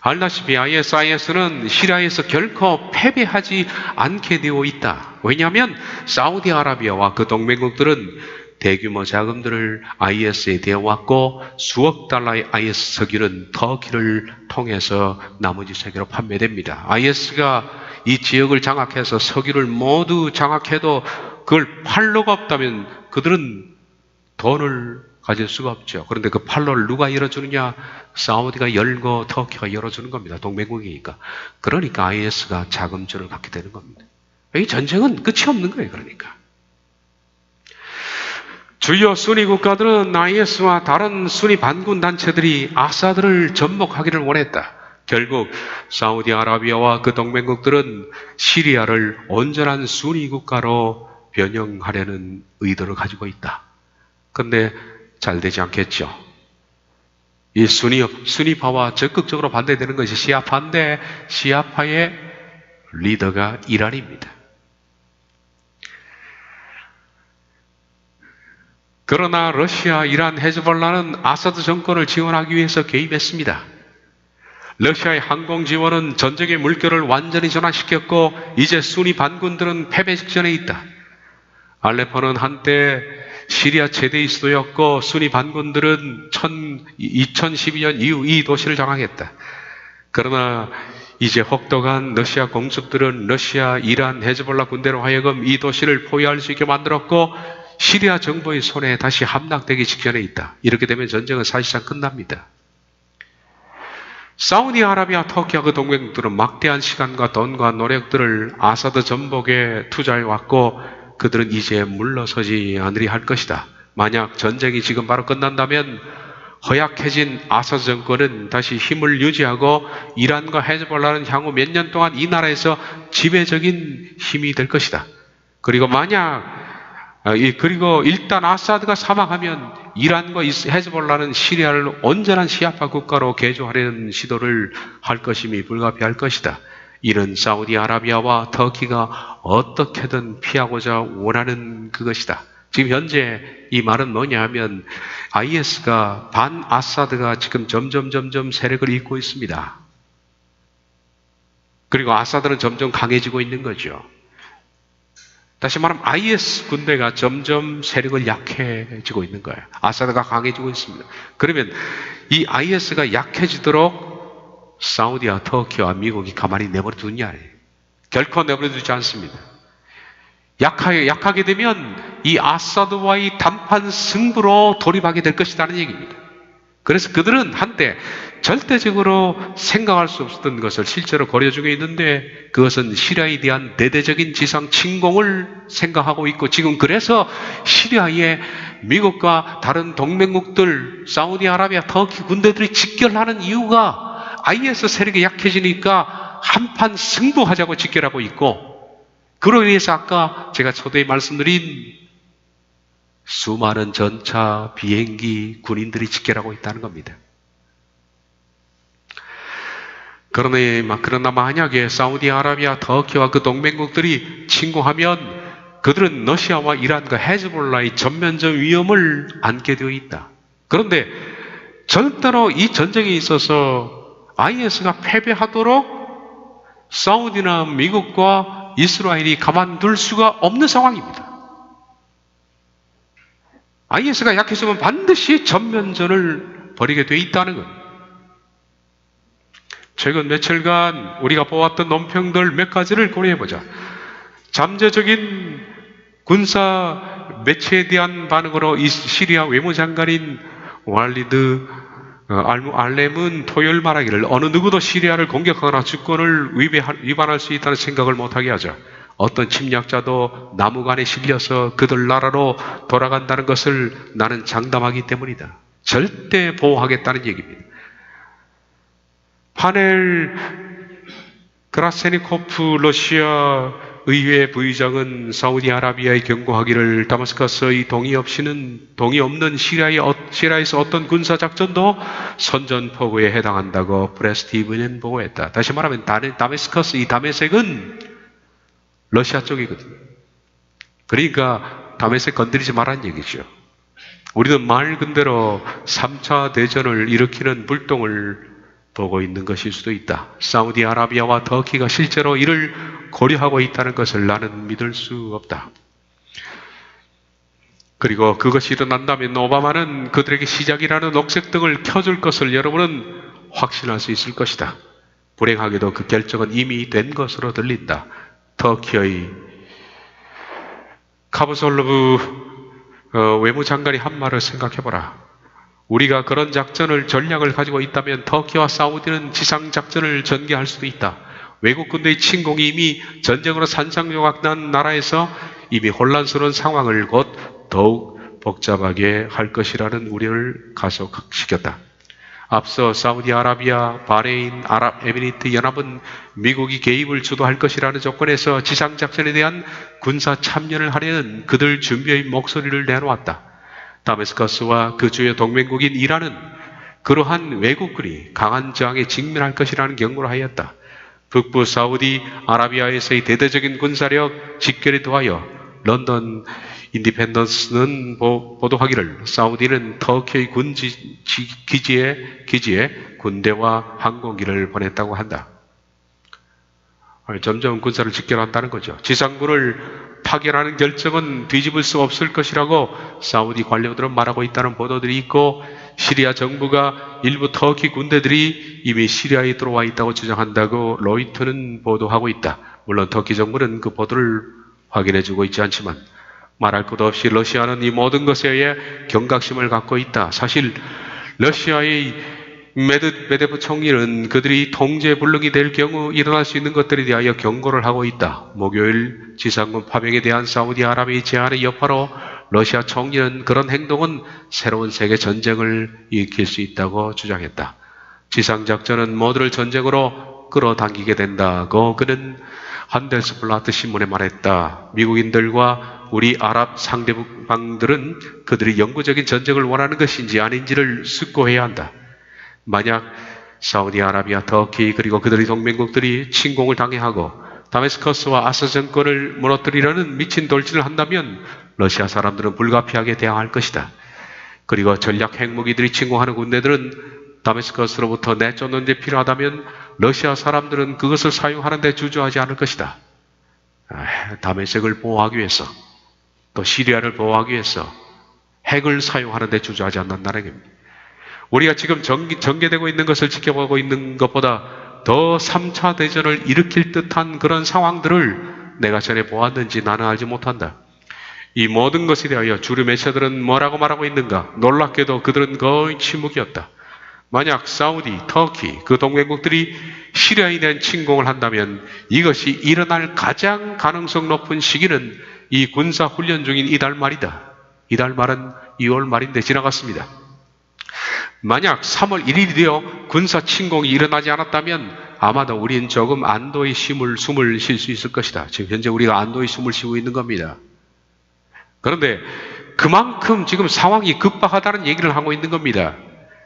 알다시피 ISIS는 시리아에서 결코 패배하지 않게 되어 있다. 왜냐하면 사우디아라비아와 그 동맹국들은 대규모 자금들을 IS에 대어왔고 수억 달러의 IS 석유는 터키를 통해서 나머지 세계로 판매됩니다. IS가 이 지역을 장악해서 석유를 모두 장악해도 그걸 팔로가 없다면 그들은 돈을 가질 수가 없죠. 그런데 그 팔로를 누가 열어주느냐? 사우디가 열고 터키가 열어주는 겁니다. 동맹국이니까. 그러니까 IS가 자금줄을 갖게 되는 겁니다. 이 전쟁은 끝이 없는 거예요. 그러니까. 주요 수니 국가들은 IS와 다른 수니 반군 단체들이 아사드를 전복하기를 원했다. 결국 사우디아라비아와 그 동맹국들은 시리아를 온전한 수니 국가로 변형하려는 의도를 가지고 있다. 그런데 잘 되지 않겠죠. 이 수니파와 적극적으로 반대되는 것이 시아파인데 시아파의 리더가 이란입니다. 그러나 러시아, 이란, 헤즈볼라는 아사드 정권을 지원하기 위해서 개입했습니다. 러시아의 항공 지원은 전쟁의 물결을 완전히 전환시켰고 이제 수니 반군들은 패배 직전에 있다. 알레포는 한때 시리아 최대의 수도였고 수니 반군들은 2012년 이후 이 도시를 장악했다. 그러나 이제 혹독한 러시아 공습들은 러시아, 이란, 헤즈볼라 군대로 하여금 이 도시를 포위할 수 있게 만들었고 시리아 정부의 손에 다시 함락되기 직전에 있다. 이렇게 되면 전쟁은 사실상 끝납니다. 사우디아라비아, 터키와 그 동맹국들은 막대한 시간과 돈과 노력들을 아사드 전복에 투자해왔고 그들은 이제 물러서지 않으리 할 것이다. 만약 전쟁이 지금 바로 끝난다면 허약해진 아사드 정권은 다시 힘을 유지하고 이란과 헤즈볼라는 향후 몇 년 동안 이 나라에서 지배적인 힘이 될 것이다. 그리고 일단 아사드가 사망하면 이란과 헤즈볼라는 시리아를 온전한 시아파 국가로 개조하려는 시도를 할 것임이 불가피할 것이다. 이는 사우디아라비아와 터키가 어떻게든 피하고자 원하는 그것이다. 지금 현재 이 말은 뭐냐 하면 IS가 반아사드가 지금 점점 세력을 잇고 있습니다. 그리고 아사드는 점점 강해지고 있는 거죠. 다시 말하면 IS 군대가 점점 세력을 약해지고 있는 거예요. 아사드가 강해지고 있습니다. 그러면 이 IS가 약해지도록 사우디와 터키와 미국이 가만히 내버려 두냐? 결코 내버려 두지 않습니다. 약하게 되면 이 아사드와의 단판 승부로 돌입하게 될 것이라는 얘기입니다. 그래서 그들은 한때 절대적으로 생각할 수 없었던 것을 실제로 고려 중에 있는데, 그것은 시리아에 대한 대대적인 지상 침공을 생각하고 있고, 지금 그래서 시리아에 미국과 다른 동맹국들, 사우디아라비아, 터키 군대들이 직결하는 이유가 IS 세력이 약해지니까 한판 승부하자고 직결하고 있고, 그로 인해서 아까 제가 초대에 말씀드린 수많은 전차, 비행기, 군인들이 직결하고 있다는 겁니다. 그러나 만약에 사우디아라비아, 터키와 그 동맹국들이 침공하면 그들은 러시아와 이란과 헤즈볼라의 전면적 위험을 안게 되어 있다. 그런데 절대로 이 전쟁에 있어서 IS가 패배하도록 사우디나 미국과 이스라엘이 가만둘 수가 없는 상황입니다. IS가 약해지면 반드시 전면전을 벌이게 돼 있다는 것. 최근 며칠간 우리가 보았던 논평들 몇 가지를 고려해보자. 잠재적인 군사 매체에 대한 반응으로 이 시리아 외무장관인 walid al-Muallem은 토요일 말하기를, 어느 누구도 시리아를 공격하거나 주권을 위반할 수 있다는 생각을 못하게 하자. 어떤 침략자도 나무관에 실려서 그들 나라로 돌아간다는 것을 나는 장담하기 때문이다. 절대 보호하겠다는 얘기입니다. 파넬 그라세니코프 러시아 의회 부의장은 사우디아라비아에 경고하기를, 다마스커스의 동의 없는 시리아에서 어떤 군사작전도 선전포고에 해당한다고 프레스 TV는 보고했다. 다시 말하면 다메스커스, 이 다메섹은 러시아 쪽이거든요. 그러니까 다메섹 건드리지 말라는 얘기죠. 우리는 말 그대로 3차 대전을 일으키는 불똥을 보고 있는 것일 수도 있다. 사우디아라비아와 터키가 실제로 이를 고려하고 있다는 것을 나는 믿을 수 없다. 그리고 그것이 일어난다면 오바마는 그들에게 시작이라는 녹색등을 켜줄 것을 여러분은 확신할 수 있을 것이다. 불행하게도 그 결정은 이미 된 것으로 들린다. 터키의 카부솔로브 외무장관이 한 말을 생각해보라. 우리가 그런 전략을 가지고 있다면 터키와 사우디는 지상작전을 전개할 수도 있다. 외국 군대의 침공이 이미 전쟁으로 산산조각난 나라에서 이미 혼란스러운 상황을 곧 더욱 복잡하게 할 것이라는 우려를 가속시켰다. 앞서 사우디아라비아, 바레인, 아랍에미리트 연합은 미국이 개입을 주도할 것이라는 조건에서 지상작전에 대한 군사 참여를 하려는 그들 준비의 목소리를 내놓았다. 다메스커스와 그 주요 동맹국인 이란은 그러한 외국군이 강한 저항에 직면할 것이라는 경고를 하였다. 북부 사우디 아라비아에서의 대대적인 군사력 직결에 더하여 런던 인디펜던스는 보도하기를, 사우디는 터키의 군 기지에 군대와 항공기를 보냈다고 한다. 점점 군사를 직결한다는 거죠. 지상군을 파견하는 결정은 뒤집을 수 없을 것이라고 사우디 관료들은 말하고 있다는 보도들이 있고, 시리아 정부가 일부 터키 군대들이 이미 시리아에 들어와 있다고 주장한다고 로이터는 보도하고 있다. 물론 터키 정부는 그 보도를 확인해주고 있지 않지만, 말할 것도 없이 러시아는 이 모든 것에 의해 경각심을 갖고 있다. 사실 러시아의 메드베데프 총리는 그들이 통제 불능이 될 경우 일어날 수 있는 것들에 대하여 경고를 하고 있다. 목요일 지상군 파병에 대한 사우디아라비아의 제안의 여파로 러시아 총리는 그런 행동은 새로운 세계 전쟁을 일으킬 수 있다고 주장했다. 지상작전은 모두를 전쟁으로 끌어당기게 된다고 그는 한델스블라트 신문에 말했다. 미국인들과 우리 아랍 상대방들은 그들이 영구적인 전쟁을 원하는 것인지 아닌지를 숙고해야 한다. 만약 사우디아라비아, 터키 그리고 그들의 동맹국들이 침공을 당해하고 다메스커스와 아사드 정권을 무너뜨리려는 미친 돌진을 한다면 러시아 사람들은 불가피하게 대항할 것이다. 그리고 전략 핵무기들이 침공하는 군대들은 다메스커스로부터 내쫓는 데 필요하다면 러시아 사람들은 그것을 사용하는 데 주저하지 않을 것이다. 다메섹을 보호하기 위해서, 또 시리아를 보호하기 위해서 핵을 사용하는 데 주저하지 않는다는 겁니다. 우리가 지금 전개되고 있는 것을 지켜보고 있는 것보다 더 3차 대전을 일으킬 듯한 그런 상황들을 내가 전에 보았는지 나는 알지 못한다. 이 모든 것에 대하여 주류 매체들은 뭐라고 말하고 있는가? 놀랍게도 그들은 거의 침묵이었다. 만약 사우디, 터키, 그 동맹국들이 시리아에 대한 침공을 한다면 이것이 일어날 가장 가능성 높은 시기는 이 군사훈련 중인 이달 말이다. 이달 말은 2월 말인데 지나갔습니다. 만약 3월 1일이 되어 군사 침공이 일어나지 않았다면 아마도 우리는 조금 안도의 숨을 쉴 수 있을 것이다. 지금 현재 우리가 안도의 숨을 쉬고 있는 겁니다. 그런데 그만큼 지금 상황이 급박하다는 얘기를 하고 있는 겁니다.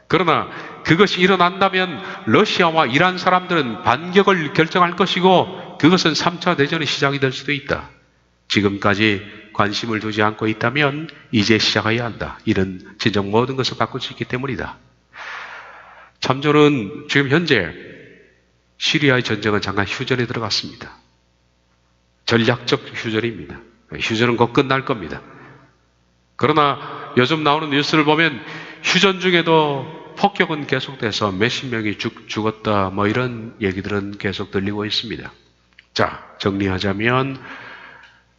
그러나 그것이 일어난다면 러시아와 이란 사람들은 반격을 결정할 것이고 그것은 3차 대전의 시작이 될 수도 있다. 지금까지 관심을 두지 않고 있다면 이제 시작해야 한다. 이런 진정 모든 것을 바꿀 수 있기 때문이다. 참조는 지금 현재 시리아의 전쟁은 잠깐 휴전에 들어갔습니다. 전략적 휴전입니다. 휴전은 곧 끝날 겁니다. 그러나 요즘 나오는 뉴스를 보면 휴전 중에도 폭격은 계속돼서 몇십 명이 죽었다 뭐 이런 얘기들은 계속 들리고 있습니다. 자, 정리하자면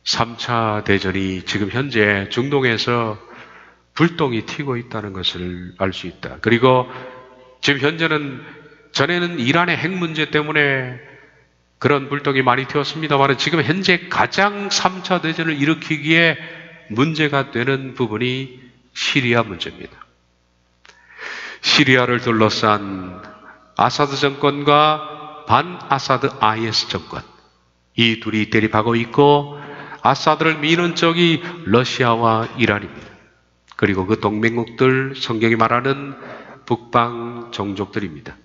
3차 대전이 지금 현재 중동에서 불똥이 튀고 있다는 것을 알 수 있다. 그리고 지금 현재는 전에는 이란의 핵 문제 때문에 그런 불똥이 많이 튀었습니다만 지금 현재 가장 3차 대전을 일으키기에 문제가 되는 부분이 시리아 문제입니다. 시리아를 둘러싼 아사드 정권과 반아사드 IS 정권, 이 둘이 대립하고 있고 아사드를 미는 쪽이 러시아와 이란입니다. 그리고 그 동맹국들, 성경이 말하는 북방 종족들입니다.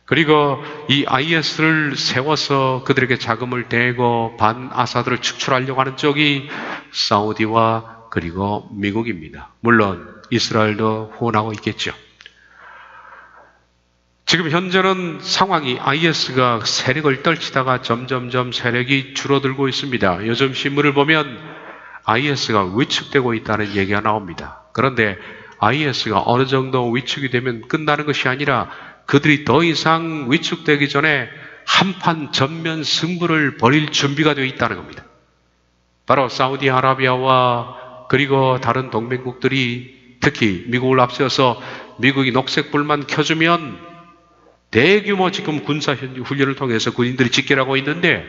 그리고 이 IS를 세워서 그들에게 자금을 대고 반아사드를 축출하려고 하는 쪽이 사우디와 그리고 미국입니다. 물론 이스라엘도 후원하고 있겠죠. 지금 현재는 상황이 IS가 세력을 떨치다가 점점점 세력이 줄어들고 있습니다. 요즘 신문을 보면 IS가 위축되고 있다는 얘기가 나옵니다. 그런데 IS가 어느 정도 위축이 되면 끝나는 것이 아니라 그들이 더 이상 위축되기 전에 한판 전면 승부를 벌일 준비가 되어 있다는 겁니다. 바로 사우디아라비아와 그리고 다른 동맹국들이 특히 미국을 앞세워서 미국이 녹색불만 켜주면 대규모 지금 군사 훈련을 통해서 군인들이 집결하고 있는데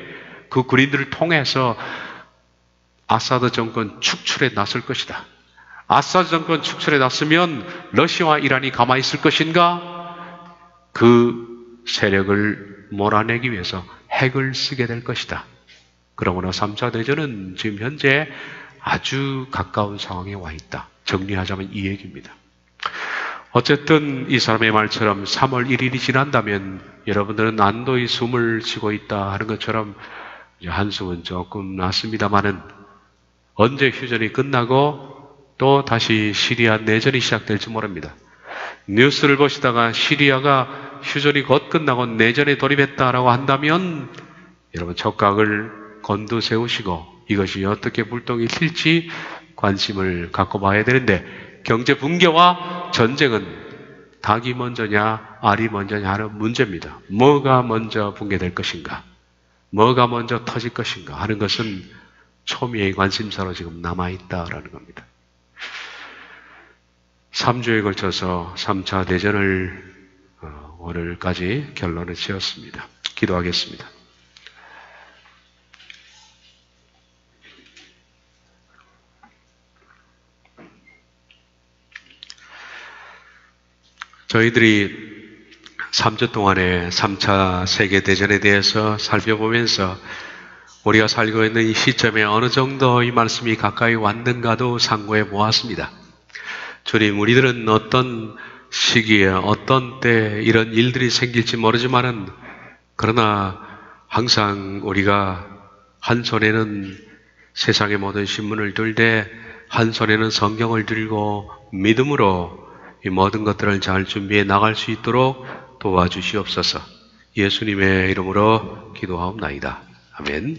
그 군인들을 통해서 아사드 정권 축출에 나설 것이다. 아사드 정권 축출에 나서면 러시아와 이란이 가만히 있을 것인가? 그 세력을 몰아내기 위해서 핵을 쓰게 될 것이다. 그러므로 3차 대전은 지금 현재 아주 가까운 상황에 와 있다. 정리하자면 이 얘기입니다. 어쨌든 이 사람의 말처럼 3월 1일이 지난다면 여러분들은 안도의 숨을 쉬고 있다 하는 것처럼 한숨은 조금 났습니다마는 언제 휴전이 끝나고 또 다시 시리아 내전이 시작될지 모릅니다. 뉴스를 보시다가 시리아가 휴전이 곧 끝나고 내전에 돌입했다라고 한다면 여러분 촉각을 곤두세우시고 이것이 어떻게 불똥이 튈지 관심을 갖고 봐야 되는데 경제 붕괴와 전쟁은 닭이 먼저냐 알이 먼저냐 하는 문제입니다. 뭐가 먼저 붕괴될 것인가, 뭐가 먼저 터질 것인가 하는 것은 초미의 관심사로 지금 남아있다라는 겁니다. 3주에 걸쳐서 3차 대전을 오늘까지 결론을 지었습니다. 기도하겠습니다. 저희들이 3주 동안에 3차 세계대전에 대해서 살펴보면서 우리가 살고 있는 이 시점에 어느 정도 이 말씀이 가까이 왔는가도 상고해 보았습니다. 주님, 우리들은 어떤 시기에 어떤 때 이런 일들이 생길지 모르지만은 그러나 항상 우리가 한 손에는 세상의 모든 신문을 들되 한 손에는 성경을 들고 믿음으로 이 모든 것들을 잘 준비해 나갈 수 있도록 도와주시옵소서. 예수님의 이름으로 기도하옵나이다. 아멘.